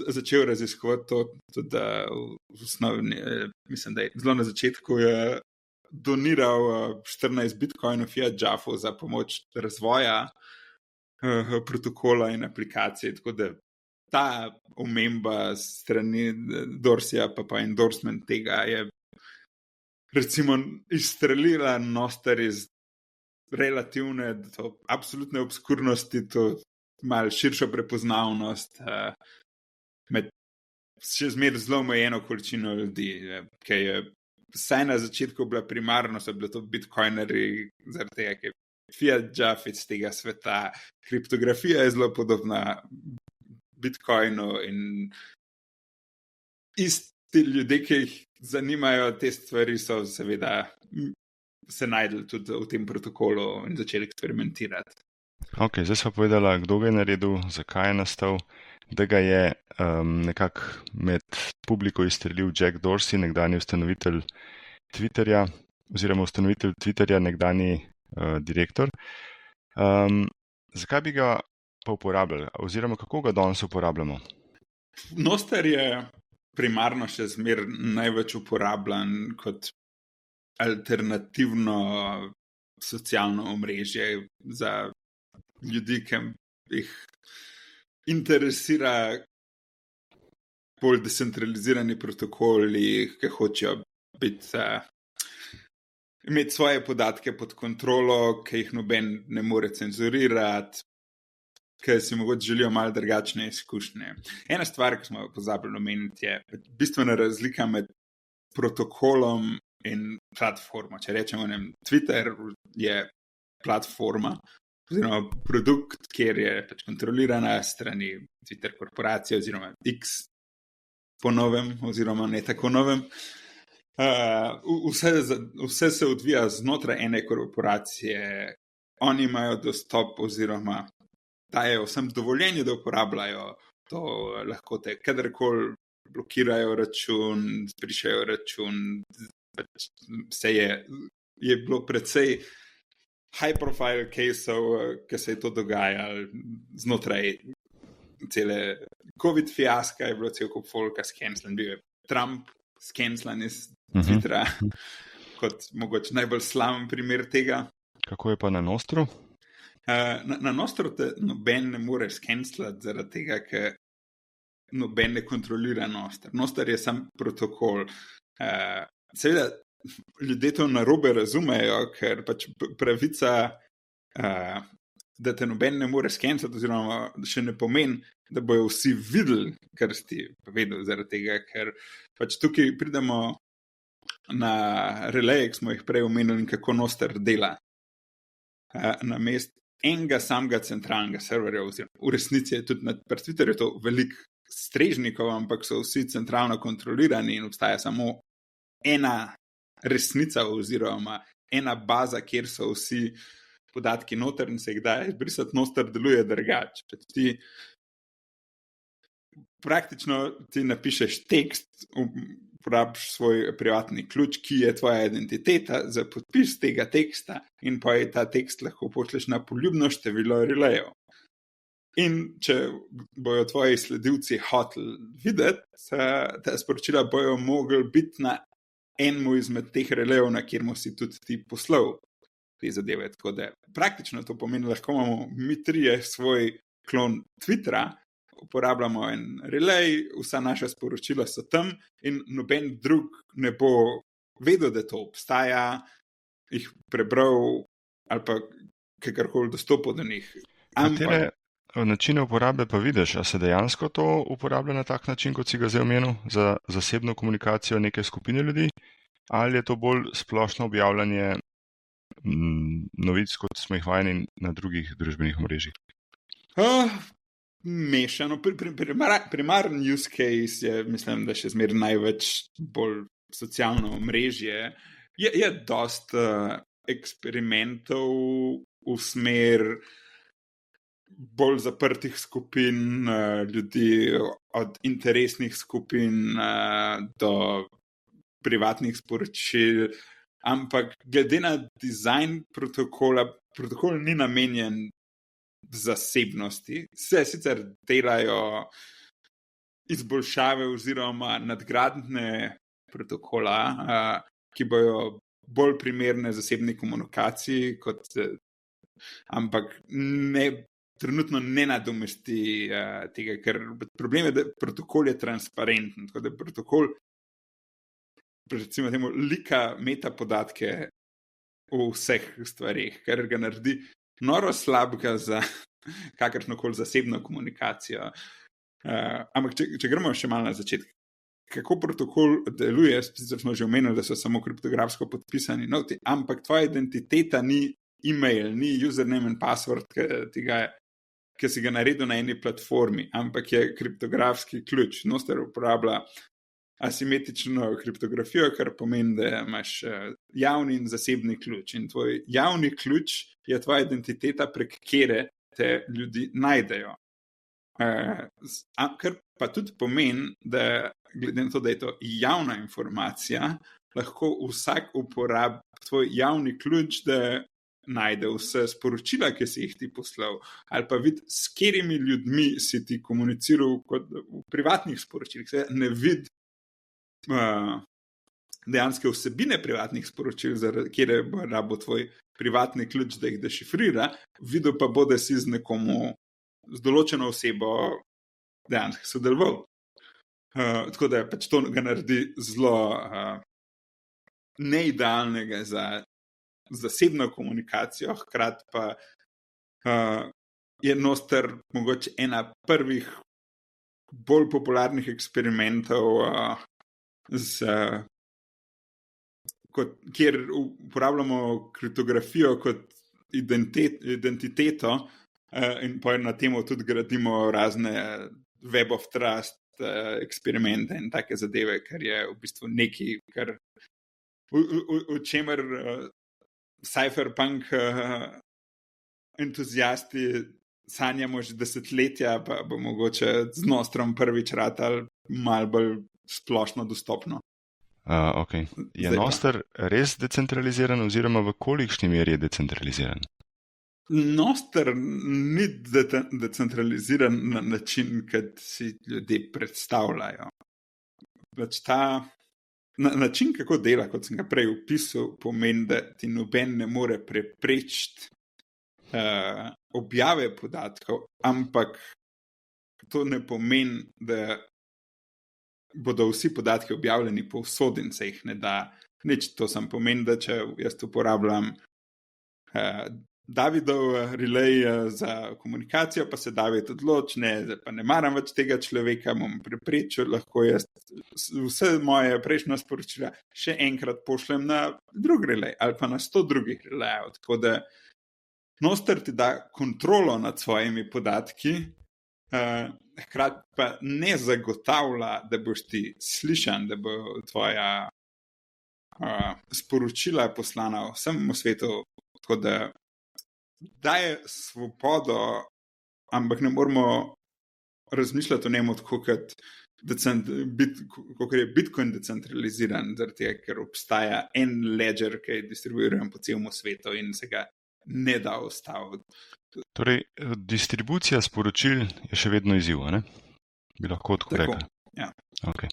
začel raziskovati to, tudi v osnovni, mislim, da je zelo na začetku je doniral 14 bitcoinov Fiat Jaffu za pomoč razvoja protokola in aplikacije, tako da ta omemba strani Dorseyja pa endorsement tega je recimo izstrelila Nostr iz relativne do absolutne obskurnosti, to malo širšo prepoznavnost med še zmeraj zelo omejeno količino ljudi, ki je vsaj na začetku bila primarno, so bili to bitcoinerji, zaradi tega, ker Fiat Jaff iz tega sveta, kriptografija je zelo podobna bitcoinu in isti ljudje, ki jih zanimajo te stvari, so seveda se najdli tudi v tem protokolu in začeli eksperimentirati. Ok, zdaj smo povedala, kdo ga je naredil, zakaj je nastal, da ga je nekako med publiko izstrelil Jack Dorsey, nekdanji ustanovitelj Twitterja, oziroma ustanovitelj Twitterja, nekdanji direktor. Zakaj bi ga pa uporabljali, oziroma kako ga danes uporabljamo? Nostr je primarno še zmer največ uporabljan kot alternativno socialno omrežje za ljudi, ki jih interesira bolj decentralizirani protokoli, ki hočejo imeti svoje podatke pod kontrolo, ki jih noben ne more cenzurirati, ki si mogoče želijo malo drugačne izkušnje. Ena stvar, ki smo pozabili omeniti, je bistvena razlika med protokolom in platformo. Če rečemo, Twitter je platforma oziroma produkt, kjer je pač kontrolirana strani Twitter korporacije oziroma X po novem oziroma ne tako novem. Vse se odvija znotraj ene korporacije. Oni imajo dostop oziroma dajejo vsem dovoljenje, da uporabljajo to, lahko te kadarkoli blokirajo račun, zbrišajo račun. Vse je bilo precej high profile caseov, ki se je to dogajalo znotraj cele COVID fiaska, je bilo cel kup folka scancelen, bil je Trump scancelen iz Twittera, kot mogoče najbolj slaven primer tega. Kako je pa na Nostru? Na Nostru te noben ne more scancelati zaradi tega, ker noben ne kontrolira Nostr. Nostr je sam protokol. Seveda, ljudje to narobe razumejo, ker pač pravica, da te noben ne more scancati, oziroma še ne pomeni, da bojo vsi videli, kar si ti povedal, zaradi tega, ker pač tukaj pridemo na releje, ki smo jih prej omenili, kako Nostr dela. Na mest enega samega centralnega serverja, oziroma v resnici je tudi na Twitterju to veliko strežnikov, ampak so vsi centralno kontrolirani in obstaja samo ena resnica oziroma ena baza, kjer so vsi podatki noter in se jih da izbrisati. Nostr deluje drugače. Ti praktično ti napišeš tekst, uporabiš svoj privatni ključ, ki je tvoja identiteta za podpis tega teksta in pa je ta tekst lahko pošleš na poljubno število relejev. In če bojo tvoji sledilci hoteli videti, ta sporočila bojo mogli biti na enemu izmed teh relejev, na kjer si tudi ti poslal te zadeve. Tako da praktično to pomeni, lahko imamo mi trije svoj klon Twittera, uporabljamo en relej, vsa naša sporočila so tam in noben drug ne bo vedel, da to obstaja, jih prebral ali pa kakorkoli dostopil do njih. Katere načine uporabe pa vidiš? A se dejansko to uporablja na tak način, kot si ga zdaj omenil, za zasebno komunikacijo neke skupine ljudi? Ali je to bolj splošno objavljanje novic, kot smo jih vajeni na drugih družbenih omrežjih? Mešano. Primaren use case je, mislim, da še zmeraj največ bolj socialno omrežje. Je dost eksperimentov v smer bolj zaprtih skupin ljudi, od interesnih skupin do privatnih sporočil, ampak glede na dizajn protokola, protokol ni namenjen zasebnosti. Se sicer delajo izboljšave oziroma nadgradnje protokola, ki bojo bolj primerne zasebni komunikaciji, ampak trenutno ne nadomesti tega, ker problem je, da protokol je transparenten, tako da protokol recimo temu lika metapodatke o vseh stvarih, ker ga naredi noro slabega za kakršnokoli zasebno komunikacijo. Ampak če gremo še malo na začetek, kako protokol deluje, sicer smo že omenili, da so samo kriptografsko podpisani noti, ampak tvoja identiteta ni e-mail, ni username in password, ki si ga naredil na eni platformi, ampak je kriptografski ključ. Nostr uporablja asimetrično kriptografijo, kar pomeni, da imaš javni in zasebni ključ. In tvoj javni ključ je tvoja identiteta, prek kere te ljudi najdejo. Kar pa tudi pomeni, da glede na to, da je to javna informacija, lahko vsak uporabi tvoj javni ključ, da najde vse sporočila, ki si jih ti poslal, ali pa vidi, s katerimi ljudmi si ti komuniciral kot v privatnih sporočilih. Se ne vidi dejanske vsebine privatnih sporočil, kjer bo rabo tvoj privatni ključ, da jih dešifrira, videl pa bo, da si z nekomu, z določeno osebo dejansko sodeloval. Tako da pač to ga naredi zelo neidealnega za zasebno komunikacijo, hkrati pa je Nostr mogoče ena prvih bolj popularnih eksperimentov, kjer uporabljamo kriptografijo kot identiteto in pa na temo tudi gradimo razne Web of Trust eksperimente in take zadeve, kar je v bistvu nekaj, kar v čemer cypherpunk entuzijasti sanjamo že desetletja, pa bo mogoče z Nostrom prvič ratal malo bolj splošno dostopno. Okay. Je Nostr res decentraliziran oziroma v kolikšni meri je decentraliziran? Nostr ni decentraliziran na način, kad si ljudje predstavljajo. Pač način, kako dela, kot sem ga prej opisal, pomeni, da ti noben ne more preprečiti objave podatkov, ampak to ne pomeni, da bodo vsi podatki objavljeni povsod in se jih ne da nič. To sam pomeni, da če jaz uporabljam Davidov relay za komunikacijo, pa se David odloči, pa ne maram več tega človeka, bom preprečil, lahko jaz vse moje prejšnja sporočila še enkrat pošljem na drug relay ali pa na 100 drugih relajev. Tako da Nostr ti da kontrolo nad svojimi podatki, hkrati pa ne zagotavlja, da boš ti slišan, da bo tvoja sporočila poslana vsemu svetu, tako da daje svobodo, ampak ne moramo razmišljati o njemu tako, kot je Bitcoin decentraliziran, zaradi ker obstaja en ledger, ki je distribuiran po celemu svetu in se ga ne da ustaviti. Torej, distribucija sporočil je še vedno izziv, ne? Bi lahko tako rekli. Ja. Okay.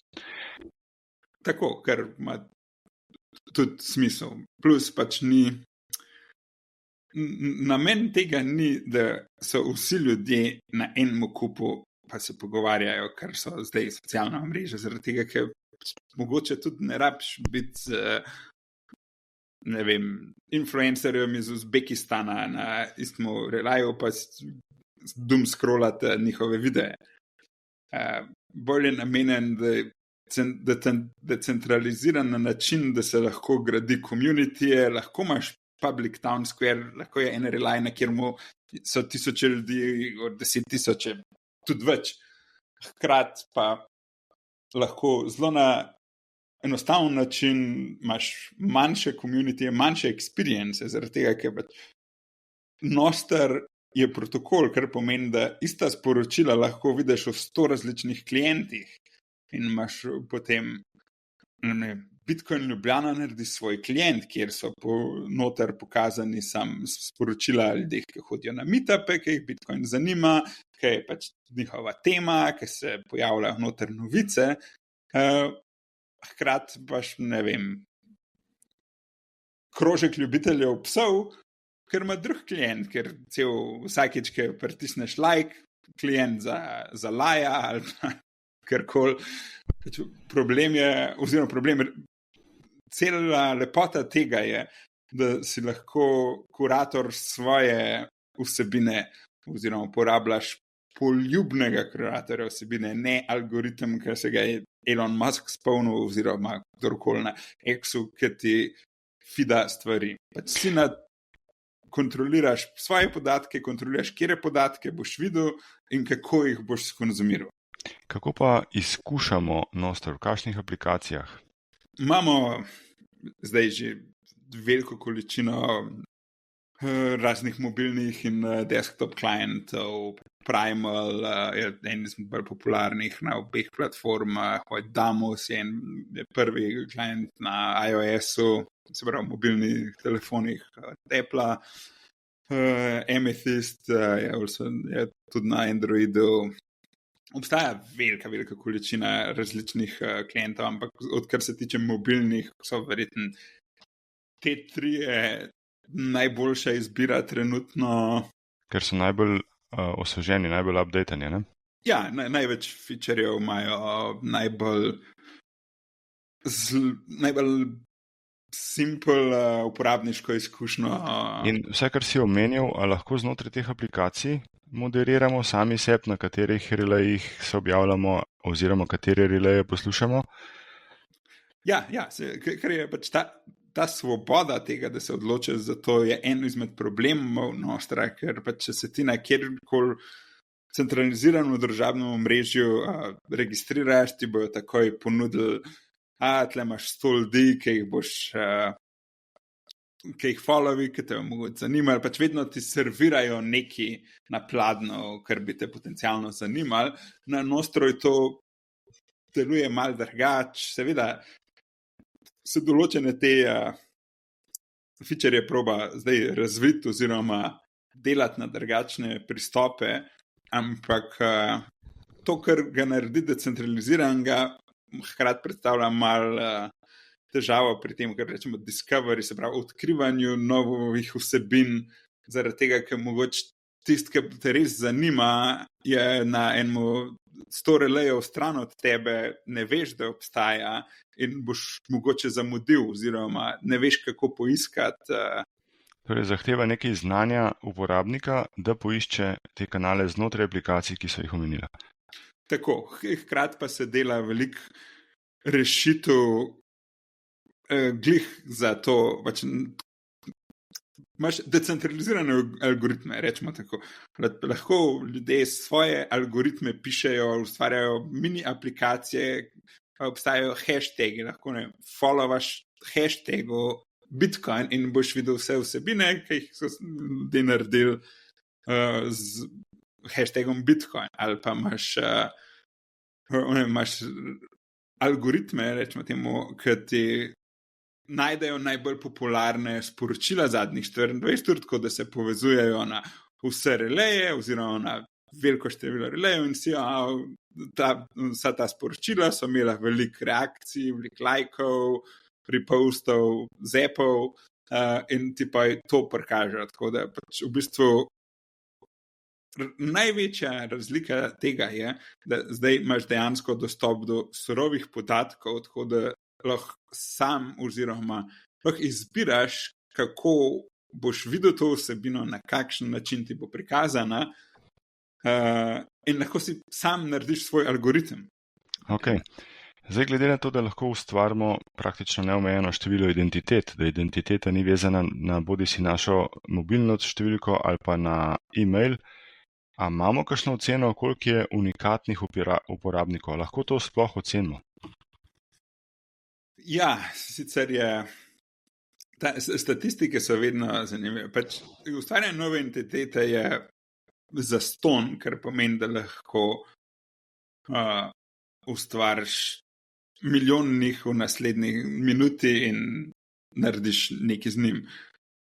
Tako, ker ima tudi smisel. Plus pač ni. Namen tega ni, da so vsi ljudje na enem kupu pa se pogovarjajo, ker so zdaj socialna mreža, zaradi tega, ker mogoče tudi ne rabiš biti ne vem, influencerjem iz Uzbekistana na istem relaju, pa dum scrollati njihove videe. Bolj je namenjen, da decentraliziran na način, da se lahko gradi community, lahko imaš public town square, lahko je en relaj, na kjer so 1000 ljudi, 10,000, tudi več. Hkrati pa lahko zelo na enostaven način imaš manjše community, manjše experience, zaradi tega, ker pač Nostr je protokol, kar pomeni, da ista sporočila lahko vidiš v 100 različnih klientih in imaš potem Bitcoin Ljubljana naredi svoj klient, kjer so noter pokazani sam sporočila ljudeh, ki hodijo na meetupe, ki jih Bitcoin zanima, ki je pač njihova tema, ki se pojavljajo noter novice. Hkrati paš, ne vem, krožek ljubiteljev psov, ker ima drug klient, ker vsakič, ki pritisneš like, klient za laja ali pa karkoli. Problem je, cela lepota tega je, da si lahko kurator svoje vsebine oziroma uporabljaš poljubnega kuratorja vsebine, ne algoritem, ker se ga je Elon Musk spomnil oziroma kdorkoli na X-u, ki ti fida stvari. Pač si kontroliraš svoje podatke, kontroliraš, kjere podatke boš videl in kako jih boš skonzumiral. Kako pa izkušamo Nostr, v kakšnih aplikacijah? Imamo zdaj že veliko količino raznih mobilnih in desktop klientov. Primal je en izmed bolj popularnih na obeh platformah. Damos je prvi klient na iOS-u, se pravi mobilnih telefonih Apple. Amethyst je tudi na Androidu. Obstaja velika količina različnih klientov, ampak odkar se tiče mobilnih, so verjetno te tri najboljša izbira trenutno. Ker so najbolj osveženi, najbolj updateni, ne? Ja, največ featurejev imajo, najbolj simple uporabniško izkušnjo. In vse, kar si omenil, lahko znotraj teh aplikacij moderiramo sami sebi, na katerih relejih se objavljamo oziroma katere releje poslušamo? Ja, ker je pač ta svoboda tega, da se odločiš za to, je en izmed problemov Nostra, ker pač če se ti na kjerkoli centralizirano državnem omrežju registriraš, ti bojo takoj ponudili, tle imaš 100 ljudi, ki jih boš ki jih followi, ki te mogoče zanimajo, pač vedno ti servirajo neki na pladno, kar bi te potencialno zanimali. Na Nostru to deluje malo drugače, seveda se določene te feature proba zdaj razviti oziroma delati na drugačne pristope, ampak to, kar ga naredi decentraliziranega, hkrati predstavlja malo težavo pri tem, kar rečemo discovery, se pravi odkrivanju novih vsebin, zaradi tega, ker mogoče tisti, ki te res zanima, je na enem 100 relejev stran od tebe, ne veš, da obstaja in boš mogoče zamudil oziroma ne veš, kako poiskati. Torej, zahteva nekaj znanja uporabnika, da poišče te kanale znotraj aplikacij, ki so jih omenila. Tako, hkrati pa se dela veliko rešitev glih za to, pač imaš decentralizirane algoritme, rečemo tako. Lahko ljudje svoje algoritme pišejo, ustvarjajo mini aplikacije, obstajajo hashtagi, lahko ne followaš hashtagu Bitcoin in boš videl vse vsebine, ki jih so ljudje naredili z hashtagom Bitcoin, ali pa imaš algoritme, rečemo temu, ki ti najdejo najbolj popularne sporočila zadnjih 24 ur, tako da se povezujejo na vse releje oziroma na veliko število relejev in vsa ta sporočila so imela veliko reakcij, veliko lajkov, repostov, zapov in ti pa to prikažejo. Tako da pač v bistvu največja razlika tega je, da zdaj imaš dejansko dostop do surovih podatkov, tako da lahko sam oziroma lahko izbiraš, kako boš videl to vsebino, na kakšen način ti bo prikazana in lahko si sam narediš svoj algoritem. Ok. Zdaj, glede na to, da lahko ustvarimo praktično neomejeno število identitet, da identiteta ni vezana na bodisi našo mobilno številko ali pa na e-mail, a imamo kakšno oceno, koliko je unikatnih uporabnikov? Lahko to sploh ocenimo? Ja, sicer je, statistike so vedno zanimive. Pač ustvarjanje nove identitete je zastonj, kar pomeni, da lahko ustvariš milijon njih v naslednji minuti in narediš nekaj z njim.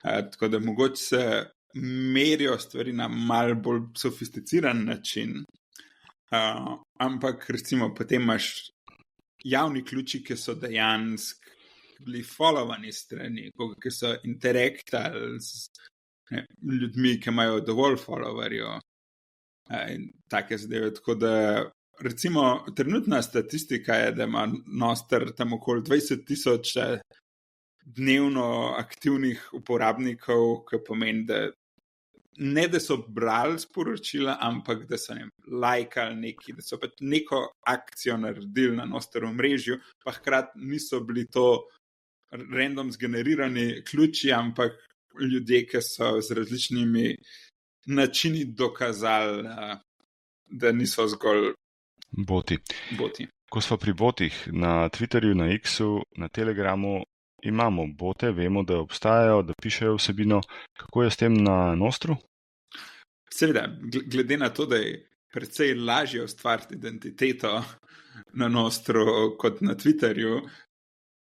Tako da mogoče se merijo stvari na malo bolj sofisticiran način, ampak recimo potem imaš javni ključi, ki so dejansko bili followani strani, ki so interaktali z ljudmi, ki imajo dovolj followerjev in take zadeve. Tako da recimo trenutna statistika je, da ima Nostr tam okoli 20,000 dnevno aktivnih uporabnikov, ki pomeni, da ne da so brali sporočila, ampak da so lajkali neki, da so pač neko akcijo naredili na Nostr omrežju, pa hkrati niso bili to random zgenerirani ključi, ampak ljudje, ki so z različnimi načini dokazali, da niso zgolj boti. Ko smo pri botih, na Twitterju, na X-u, na Telegramu, imamo bote, vemo, da obstajajo, da pišejo vsebino. Kako je s tem na Nostru? Seveda, glede na to, da je precej lažje ustvariti identiteto na Nostru kot na Twitterju,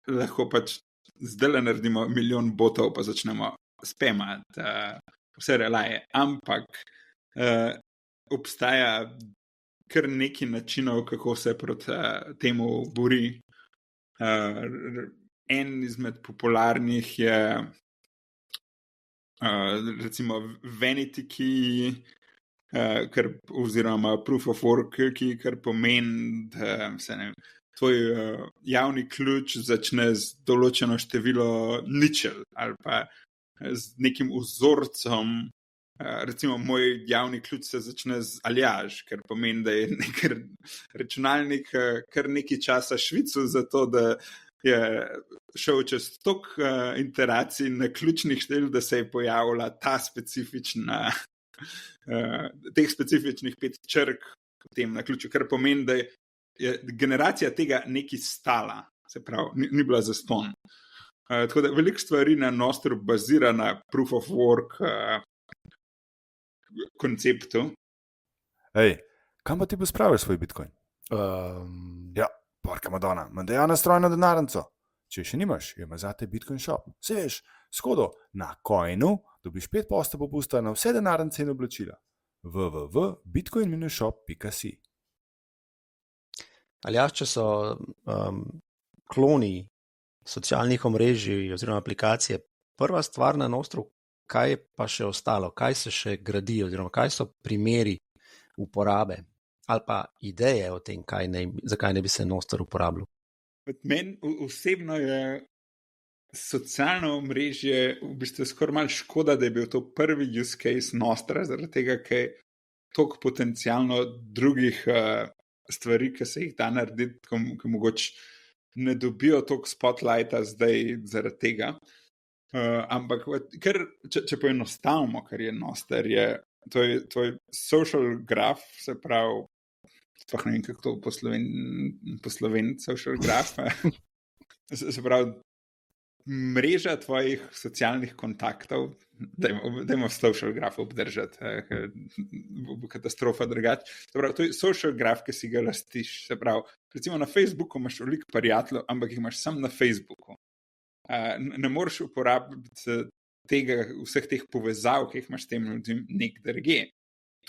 lahko pač zdaj naredimo milijon botov, pa začnemo spamati vse relaje. Ampak obstaja kar nekaj načinov, kako se proti temu bori. En izmed popularnih je recimo Vanity Key, oziroma Proof of Work Key, kar pomeni, da tvoj javni ključ začne z določeno število ničel ali pa z nekim vzorcem. Recimo moj javni ključ se začne z aljaž, ker pomeni, da je nek računalnik kar nekaj časa švicil za to, da je šel čez toliko interacij na ključnih števil, da se je pojavila ta specifična, teh specifičnih 5 črk potem na ključu, kar pomeni, da je generacija tega nekaj stala, se pravi, ni bila zastonj. Tako da veliko stvari na Nostru bazira na proof of work konceptu. Ej, kam pa ti bo spravil svoj Bitcoin? Ja, porka Madonna, ima dejana strojno denarnico. Če še nimaš, ima zate Bitcoin shop. Se veš, S kodo na Coinu dobiš 5% popusta na vse denarne cene oblačila. www.bitcoin-shop.si. Aljaž, če so kloni socialnih omrežij oziroma aplikacije prva stvar na Nostru, kaj je pa še ostalo, kaj se še gradi oziroma kaj so primeri uporabe ali pa ideje o tem, zakaj ne bi se Nostr uporabljal? Meni osebno je socialno omrežje v bistvu skoraj malo škoda, da je bil to prvi use case Nostra, zaradi tega, ker je toliko potencialno drugih stvari, ki se jih da narediti, ki mogoče ne dobijo toliko spotlighta zdaj zaradi tega. Ampak, če poenostavimo, kar je Nostr, je tvoj social graph, se pravi, sploh ne vem, kako to posloven social graph, se pravi, mreža tvojih socialnih kontaktov, dajmo social graph obdržati, bo katastrofa drugače. Se pravi, to je social graph, ki si ga lastiš. Se pravi, recimo na Facebooku imaš veliko prijateljev, ampak jih imaš samo na Facebooku. Ne moreš uporabiti vseh teh povezav, ki jih imaš s tem ljudem nek drugje.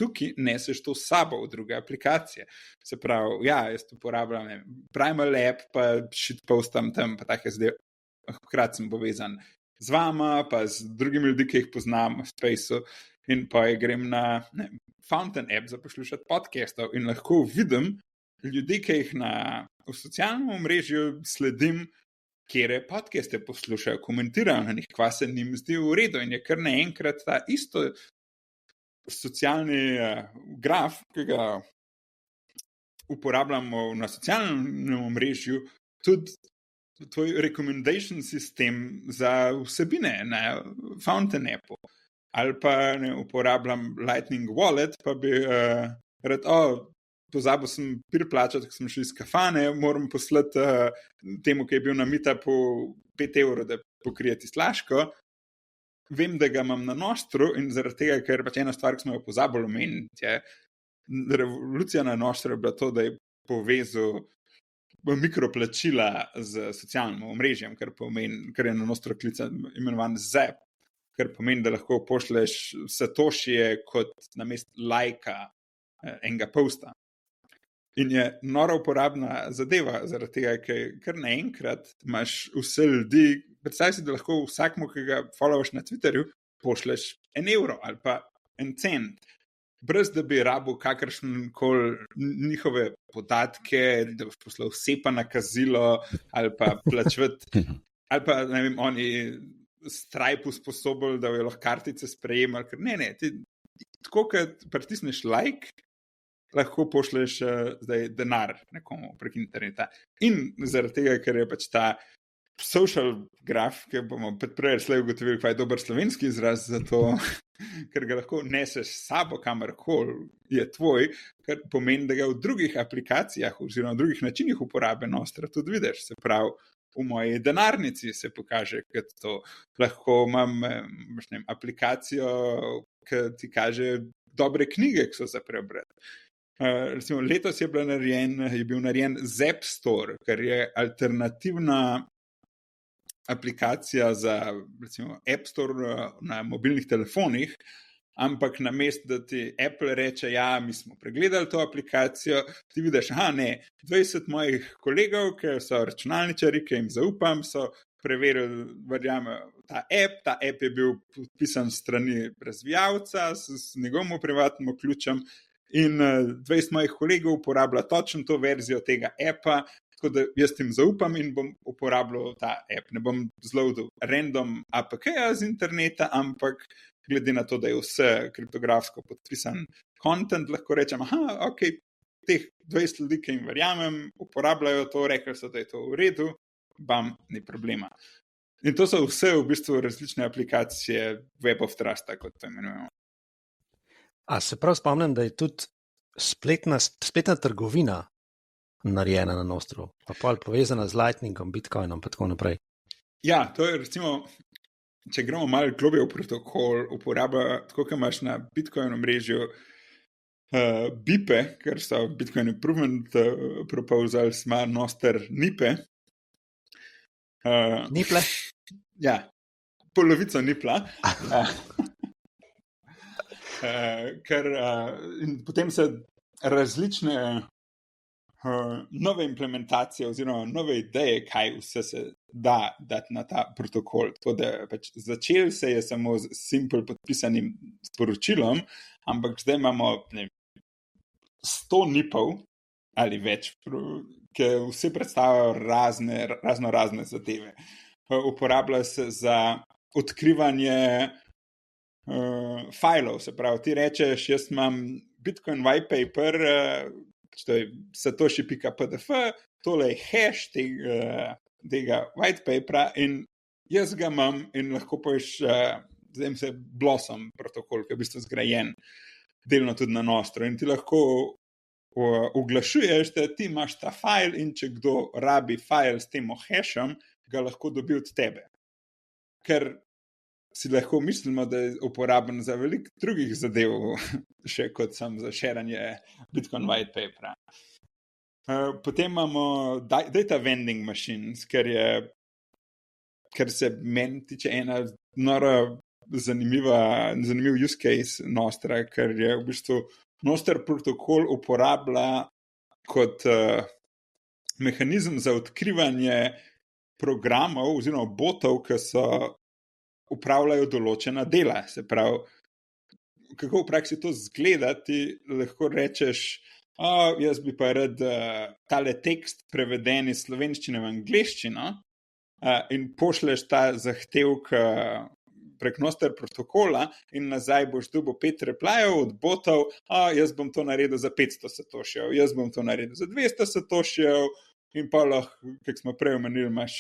Tukaj neseš to s sabo v druge aplikacije. Se pravi, ja, jaz uporabljam Primal app, pa shitpostam tam, pa take zdaj hkrati sem povezan z vama, pa z drugimi ljudmi, ki jih poznam v Spaceu, in pa grem na Fountain app za poslušati podcastov in lahko vidim ljudi, ki jih v socialnem omrežju sledim, kjere podcaste poslušajo, komentirajo na njih, kva se njim zdi v redu, in je kar naenkrat ta isto socialni graf, ki ga uporabljamo na socialnem omrežju, tudi tvoj recommendation sistem za vsebine na Fountain appu. Ali pa uporabljam Lightning Wallet, pa bi pozabil sem plačati, ko sem šel iz kafane, moram poslati temu, ki je bil na meetupu 5 evrov, da pokrijeti slaško. Vem, da ga imam na Nostru in zaradi tega, ker pač ena stvar, ki smo jo pozabili omeniti, je revolucija na Nostru je bila to, da je povezal mikroplačila z socialnim omrežjem, kar je na Nostru imenovan Zap, kar pomeni, da lahko pošleš satošije kot namesto lajka enega posta. In je nora uporabna zadeva, zaradi tega, ker kar naenkrat imaš vse ljudi, predstavljaj si, da lahko vsakmu, ki ga followaš na Twitterju, pošleš 1 evro ali pa 1 cent, brez da bi rabil kakršenkoli njihove podatke, da boš poslal sepa nakazilo ali pa plačevati, ali pa, ne vem, oni Stripe usposobili, da jo lahko kartice sprejemali, ker ne, ti tako, kot pritisneš like, lahko pošleš zdaj denar nekomu prek interneta. In zaradi tega, ker je pač ta social graph, ki bomo prej ugotovili, kaj je dober slovenski izraz za to, ker ga lahko neseš s sabo kamorkoli je tvoj, kar pomeni, da ga v drugih aplikacijah oziroma v drugih načinih uporabe Nostra tudi vidiš. Se pravi, v moji denarnici se pokaže, ker to lahko imam aplikacijo, ki ti kaže dobre knjige, ki so za prebrati. Recimo, letos je bil narejen Zap Store, kar je alternativna aplikacija za, recimo, App Store na mobilnih telefonih, ampak namesto, da ti Apple reče, ja, mi smo pregledali to aplikacijo, ti vidiš, 20 mojih kolegov, ki so računalničari, ki jim zaupam, so preverili, ta app je bil podpisan s strani razvijalca, s njegovim privatnim ključem, in 20 mojih kolegov uporablja točno to verzijo tega appa, tako da jaz jim zaupam in bom uporabljal ta app. Ne bom zloadil random APK-ja z interneta, ampak glede na to, da je vse kriptografsko podpisan content, lahko rečem, ok, teh 20 ljudi, ki jim verjamem, uporabljajo to, rekli so, da je to v redu, ni problema. In to so vse v bistvu različne aplikacije Web of Trusta, kot to imenujemo. A se prav spomnim, da je tudi spletna trgovina narejena na Nostru, pa povezana z Lightningom, Bitcoinom in tako naprej. Ja, to je recimo, če gremo malo globlje v protokol, uporaba, tako kot imaš na Bitcoin omrežju BIPe, ker so Bitcoin Improvement Proposals, ima Nostr NIPe. Niple? Ja, polovico nipla. In potem se različne nove implementacije oziroma nove ideje, kaj vse se da dati na ta protokol. Tako da pač začel se je samo z simple podpisanim sporočilom, ampak zdaj imamo 100 nipov ali več, ki vsi predstavljajo razne zadeve. Uporablja se za odkrivanje fajlov, se pravi, ti rečeš, jaz imam Bitcoin white paper, to je satoshi.pdf, tole je hash tega white papera in jaz ga imam in lahko poješ, zdaj se Blossom protokol, ki je v bistvu zgrajen delno tudi na Nostro in ti lahko oglašuješ, da ti imaš ta fajl in če kdo rabi fajl s tem hashom, ga lahko dobi od tebe. Ker si lahko mislimo, da je uporaben za veliko drugih zadev, še kot sem za šeranje Bitcoin white papera. Potem imamo data vending machines, ker se meni tiče ena nora zanimiv use case Nostra, ker je v bistvu Nostr protokol uporablja kot mehanizem za odkrivanje programov oziroma botov, ki so upravljajo določena dela. Se pravi, kako v praksi to zgleda, ti lahko rečeš, jaz bi pa rad tale tekst preveden iz slovenščine v angleščino in pošleš ta zahtevk prek Nostr protokola in nazaj boš dobil 5 replajev od botov, jaz bom to naredil za 500 satošijev, jaz bom to naredil za 200 satošijev in pa lahko, kako smo prej omenili, imaš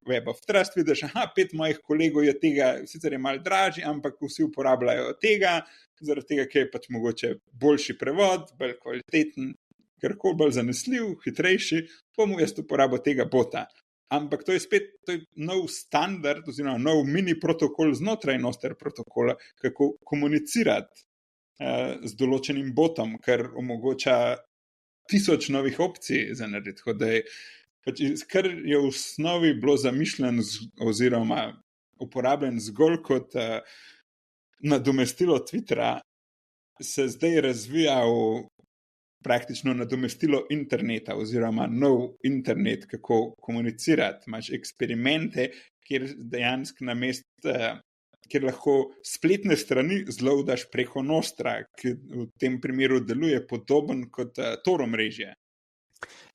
Web of Trust, vidiš, 5 mojih kolegov je tega, sicer je malo dražji, ampak vsi uporabljajo tega, zaradi tega, ker je pač mogoče boljši prevod, bolj kvaliteten, karkoli bolj zanesljiv, hitrejši, bom jaz uporabil tega bota. Ampak to je spet nov standard oziroma nov mini protokol znotraj Nostr protokola, kako komunicirati z določenim botom, ker omogoča 1000 novih opcij za narediti. Kar je v osnovi bilo zamišljen oziroma uporabljen zgolj kot nadomestilo Twittera, se zdaj razvija v praktično nadomestilo interneta oziroma nov internet, kako komunicirati. Imaš eksperimente, kjer dejansko kjer lahko spletne strani zloadaš preko Nostra, ki v tem primeru deluje podoben kot Tor omrežje.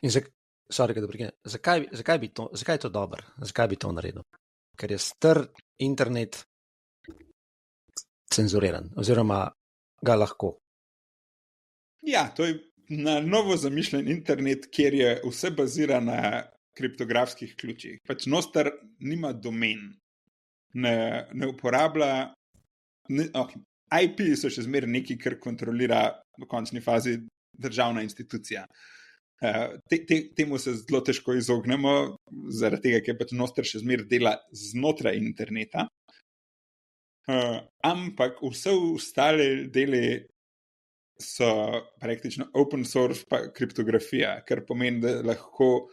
In zakaj je to dobro? Zakaj bi to naredil? Ker je star internet cenzuriran oziroma ga lahko. Ja, to je na novo zamišljen internet, kjer je vse bazira na kriptografskih ključih. Pač Nostr nima domen, ne uporablja, IP so še zmeraj nekaj, kar kontrolira v končni fazi državna institucija. Temu se zelo težko izognemo, zaradi tega, ker pač Nostr še zmeraj dela znotraj interneta. Ampak vse ostale dele so praktično open source pa kriptografija, kar pomeni, da lahko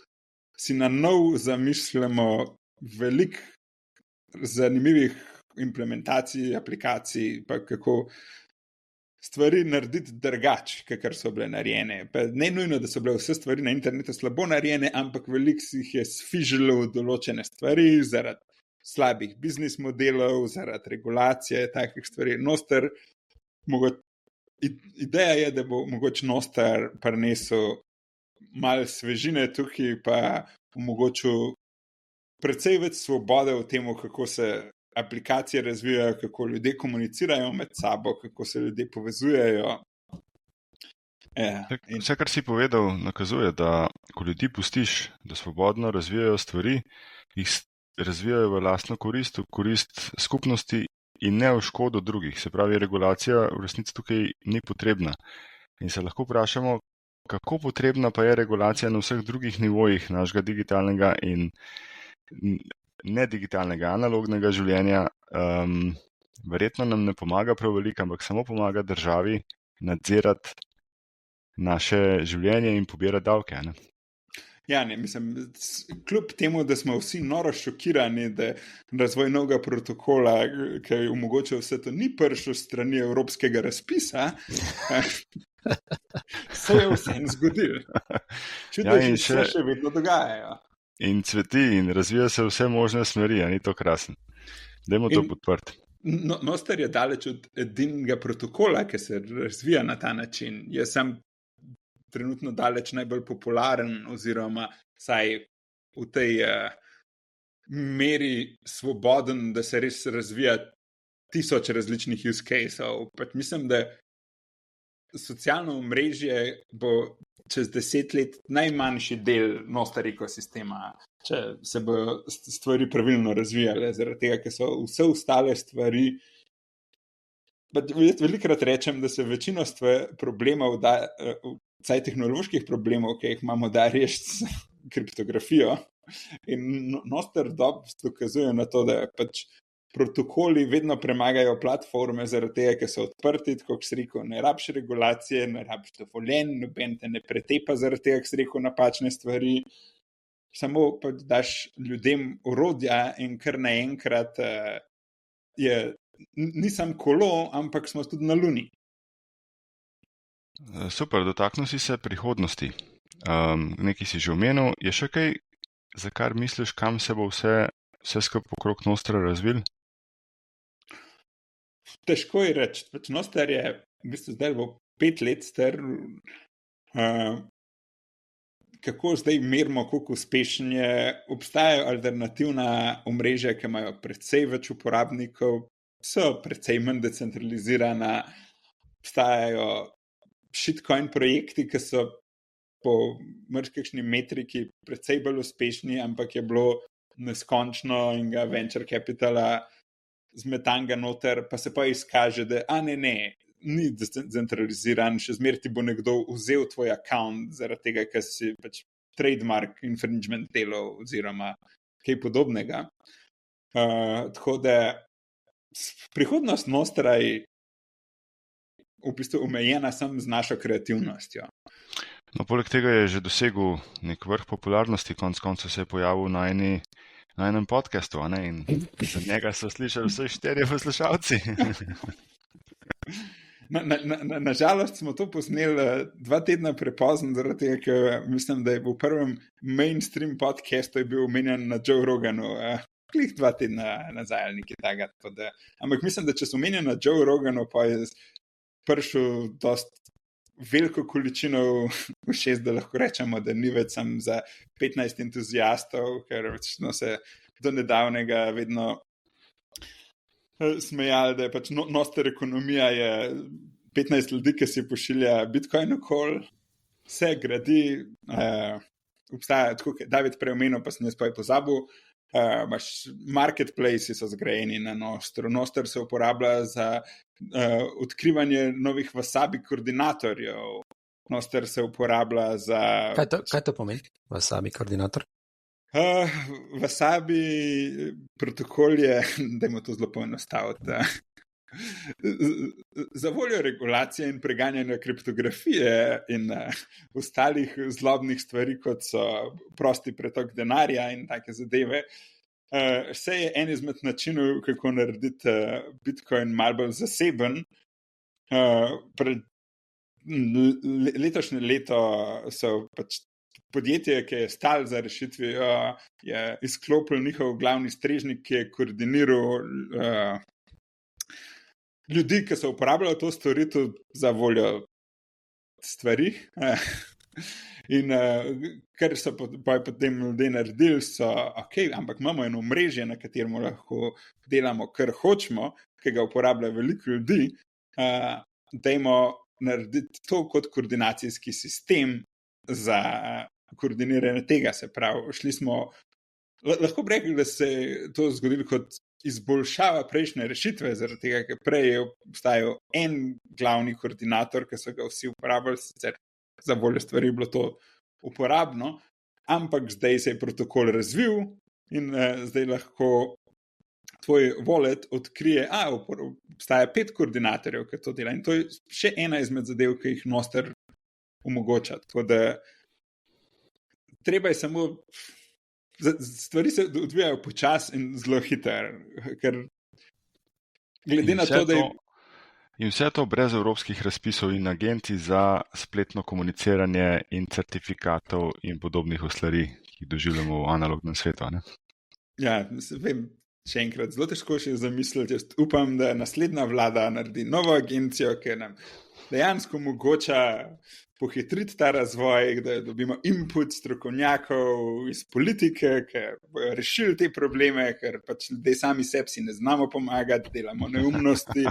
si na nov zamišljamo veliko zanimivih implementacij, aplikacij, pa kako stvari narediti drugače, kakor so bile narejene. Pa ne nujno, da so bile vse stvari na internetu slabo narejene, ampak veliko si jih je sfižilo določene stvari zaradi slabih biznis modelov, zaradi regulacije takih stvari. Nostr ideja je, da bo mogoče Nostr prinesel malo svežine tukaj, pa omogočil precej več svobode v tem, kako se aplikacije razvijajo, kako ljudje komunicirajo med sabo, kako se ljudje povezujejo. Vse, kar si povedal, nakazuje, da ko ljudi pustiš, da svobodno razvijajo stvari, jih razvijajo v lastno korist, v korist skupnosti in ne v škodo drugih. Se pravi, regulacija v resnici tukaj ni potrebna. In se lahko vprašamo, kako potrebna pa je regulacija na vseh drugih nivojih našega digitalnega in nedigitalnega, analognega življenja. Verjetno nam ne pomaga prav veliko, ampak samo pomaga državi nadzirati naše življenje in pobirati davke. Ne? Ja, ne, mislim, kljub temu, da smo vsi noro šokirani, da razvoj novega protokola, ki je omogočil vse to, ni prišel strani evropskega razpisa, se je vsem zgodil. Čudeži se še vedno dogajajo. In cveti in razvija se vse možne smeri, a ni to krasno. Dajmo to podprti. Nostr je daleč od edinega protokola, ki se razvija na ta način. Jaz sem trenutno daleč najbolj popularen oziroma saj v tej meri svoboden, da se res razvija 1000 različnih use caseov. Pač mislim, da socialno omrežje bo čez 10 let najmanjši del Nostr ekosistema, če se bo stvari pravilno razvijale, zaradi tega, ker so vse ostale stvari. Velikokrat rečem, da se večino problemov, vsaj tehnoloških problemov, ki jih imamo, da rešiti s kriptografijo. In Nostr dokazuje na to, da pač protokoli vedno premagajo platforme, zaradi tega, ker so odprti, tako kot si rekel, ne rabiš regulacije, ne rabiš dovoljen, noben te ne pretepa zaradi tega, ker si rekel napačne stvari. Samo pa daš ljudem orodja in kar naenkrat nisem kolo, ampak smo tudi na Luni. Super, dotaknil si se prihodnosti. Nekaj si že omenil. Je še kaj, za kar misliš, kam se bo vse skupaj okrog Nostra razvil? Težko je reči. Pač Nostr je v bistvu zdaj 5 let star. Kako zdaj merimo, koliko uspešen je? Obstajajo alternativna omrežja, ki imajo precej več uporabnikov, so precej manj decentralizirana, obstajajo shitcoin projekti, ki so po marsikakšni metriki precej bolj uspešni, ampak je bilo neskončno in ga venture capitala zmetanga noter, pa se pa izkaže, da ni decentraliziran, še zmeraj ti bo nekdo vzel tvoj account zaradi tega, ker si pač trademark infringement delal oziroma kaj podobnega. Tako da prihodnost Nostra je v bistvu omejena samo z našo kreativnostjo. No, poleg tega je že dosegel nek vrh popularnosti, konec koncev se je pojavil na enem podcastu, in za njega so slišali vse 4 poslušalci. Nažalost smo to posneli 2 tedna prepozno, zaradi tega, ker mislim, da je v prvem mainstream podcastu je bil omenjen na Joe Roganu, klih 2 tedna nazaj ali nekaj takega. Ampak mislim, da če so omenjen na Joe Roganu, pa je prišel dost veliko količino všeč, da lahko rečemo, da ni več sam za 15 entuzijastov, ker smo se do nedavnega vedno smejali, da je pač Nostr ekonomija je 15 ljudi, ki si pošilja Bitcoin okoli, se gradi, obstaja, tako kot David prej omenil, pa sem jaz pa pozabil, marketplace so zgrajeni na Nostru. Nostr se uporablja za odkrivanje novih Wasabi koordinatorjev. Nostr se uporablja za... Kaj to pomeni, Wasabi koordinator? Wasabi protokol je, dajmo to zelo poenostaviti, za voljo regulacije in preganjanja kriptografije in ostalih zlobnih stvari, kot so prosti pretok denarja in take zadeve, se je en izmed načinov, kako narediti Bitcoin malo bolj zaseben. Letošnje leto so pač podjetje, ki je stalo za rešitvijo, je izklopil njihov glavni strežnik, ki je koordiniral ljudi, ki so uporabljali to storitev za voljo stvari. In ker so potem ljudje naredili, so ampak imamo eno omrežje, na katerem lahko delamo, kar hočemo, ki ga uporablja veliko ljudi, dajmo narediti to kot koordinacijski sistem za koordiniranje tega. Se pravi, lahko bi rekli, da se je to zgodilo kot izboljšava prejšnje rešitve, zaradi tega, ker prej je obstajal en glavni koordinator, ki so ga vsi uporabljali, sicer za voljo stvari bilo to uporabno, ampak zdaj se je protokol razvil in zdaj lahko tvoj wallet odkrije, obstaja 5 koordinatorjev, ki to dela, in to je še ena izmed zadev, ki jih Nostr omogoča. Tako da treba je samo, stvari se odvijajo počasi in zelo hitro, ker glede na to, da je... In vse to brez evropskih razpisov in agencij za spletno komuniciranje in certifikatov in podobnih stvari, ki jih doživljamo v analognem svetu. Ne? Ja, vem, še enkrat, zelo težko še zamisliti. Jaz upam, da naslednja vlada naredi novo agencijo, ki nam dejansko omogoča pohitriti ta razvoj, da dobimo input strokovnjakov iz politike, ki bojo rešili te probleme, ker pač ljudje sami sebi si ne znamo pomagati, delamo neumnosti.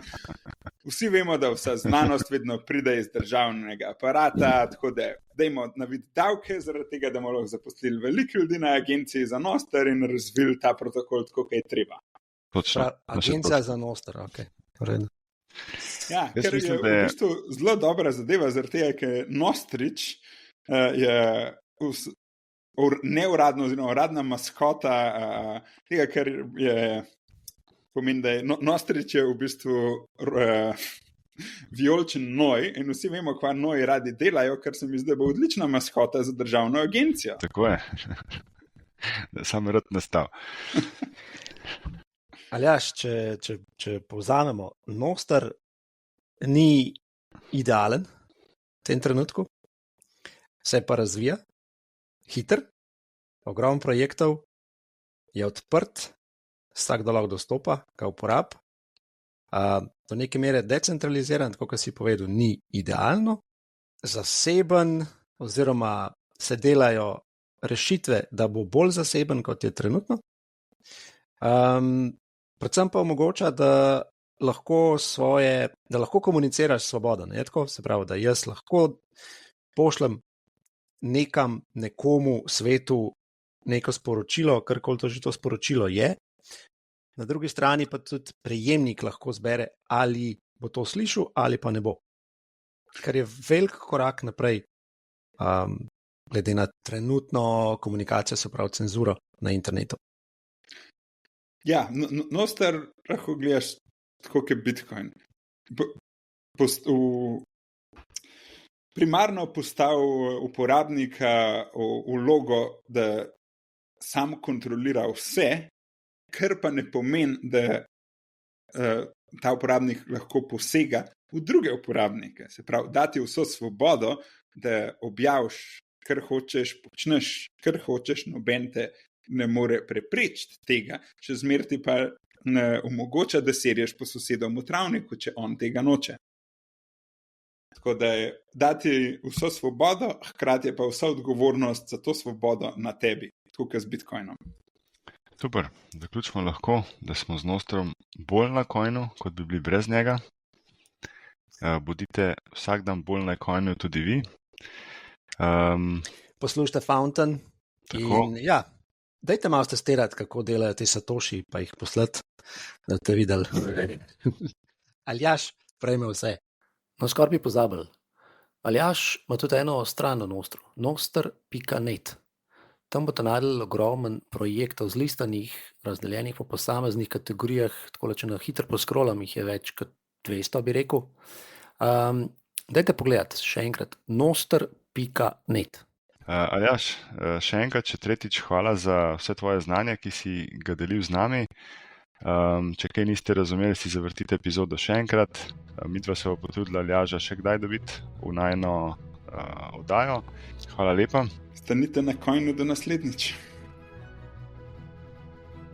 Vsi vemo, da vsa znanost vedno pride iz državnega aparata, tako da dajmo naviti davke zaradi tega, da bomo lahko zaposlili veliko ljudi na agenciji za Nostr in razvili ta protokol tako, kot je treba. Točno. Agencija za Nostr, ok. Ja, ker je v bistvu zelo dobra zadeva, zaradi tega, ker Nostrič je neuradno oziroma uradna maskota tega, ker je pomeni, da je Nostrič je v bistvu vijoličen noj in vsi vemo, kva noji radi delajo, ker se mi zdi, da bo odlična maskota za državno agencijo. Tako je. Da sam rad nastal. Aljaž, če povzamemo, Nostr ni idealen v tem trenutku, se pa razvija, hiter, ogromno projektov, je odprt, vsak lahko dostopa, ga uporab, do neke mere decentraliziran, tako kot si povedal, ni idealno, zaseben oziroma se delajo rešitve, da bo bolj zaseben, kot je trenutno. Predvsem pa omogoča, da lahko komuniciraš svobodo. Ne? Tako, se pravi, da jaz lahko pošljem nekam, nekomu, svetu neko sporočilo, karkoli to že to sporočilo je. Na drugi strani pa tudi prejemnik lahko zbere, ali bo to slišal ali pa ne bo. Kar je velik korak naprej, glede na trenutno komunikacijo, se pravi cenzuro na internetu. Ja, Nostr lahko gledaš tako, kot je Bitcoin. Primarno postavil uporabnika v vlogo, da sam kontrolira vse, kar pa ne pomeni, da ta uporabnik lahko posega v druge uporabnike. Se pravi, dati vso svobodo, da objaviš, kar hočeš, počneš, kar hočeš, noben te ne more preprečiti tega, še zmeraj ti pa ne omogoča, da serješ po sosedom v travniku, če on tega noče. Tako da je dati vso svobodo, hkrati je pa vsa odgovornost za to svobodo na tebi, tako kot z Bitcoinom. Super, zaključimo lahko, da smo z Nostrom bolj na coinu, kot bi bili brez njega. Bodite vsak dan bolj na coinu tudi vi. Poslušajte Fountain in ja, dajte malo testirati, kako delajo te satoši, pa jih poslati, da te videli. Aljaž prejme vse. No, skoraj bi pozabili. Aljaž ima tudi eno stran na Nostru, nostr.net. Tam boste najdeli ogromen projektov zlistanih, razdeljenih po posameznih kategorijah, tako da če na hitro poskrolam, jih je več kot 200, bi rekel. Dajte pogledati še enkrat, nostr.net. Aljaž, še enkrat, še tretjič hvala za vse tvoje znanje, ki si ga delil z nami. Če kaj niste razumeli, si zavrtite epizodo še enkrat. Midva se bo potrudila Aljaža še kdaj dobiti v najino oddajo. Hvala lepa. Stanite na coinu do naslednjič.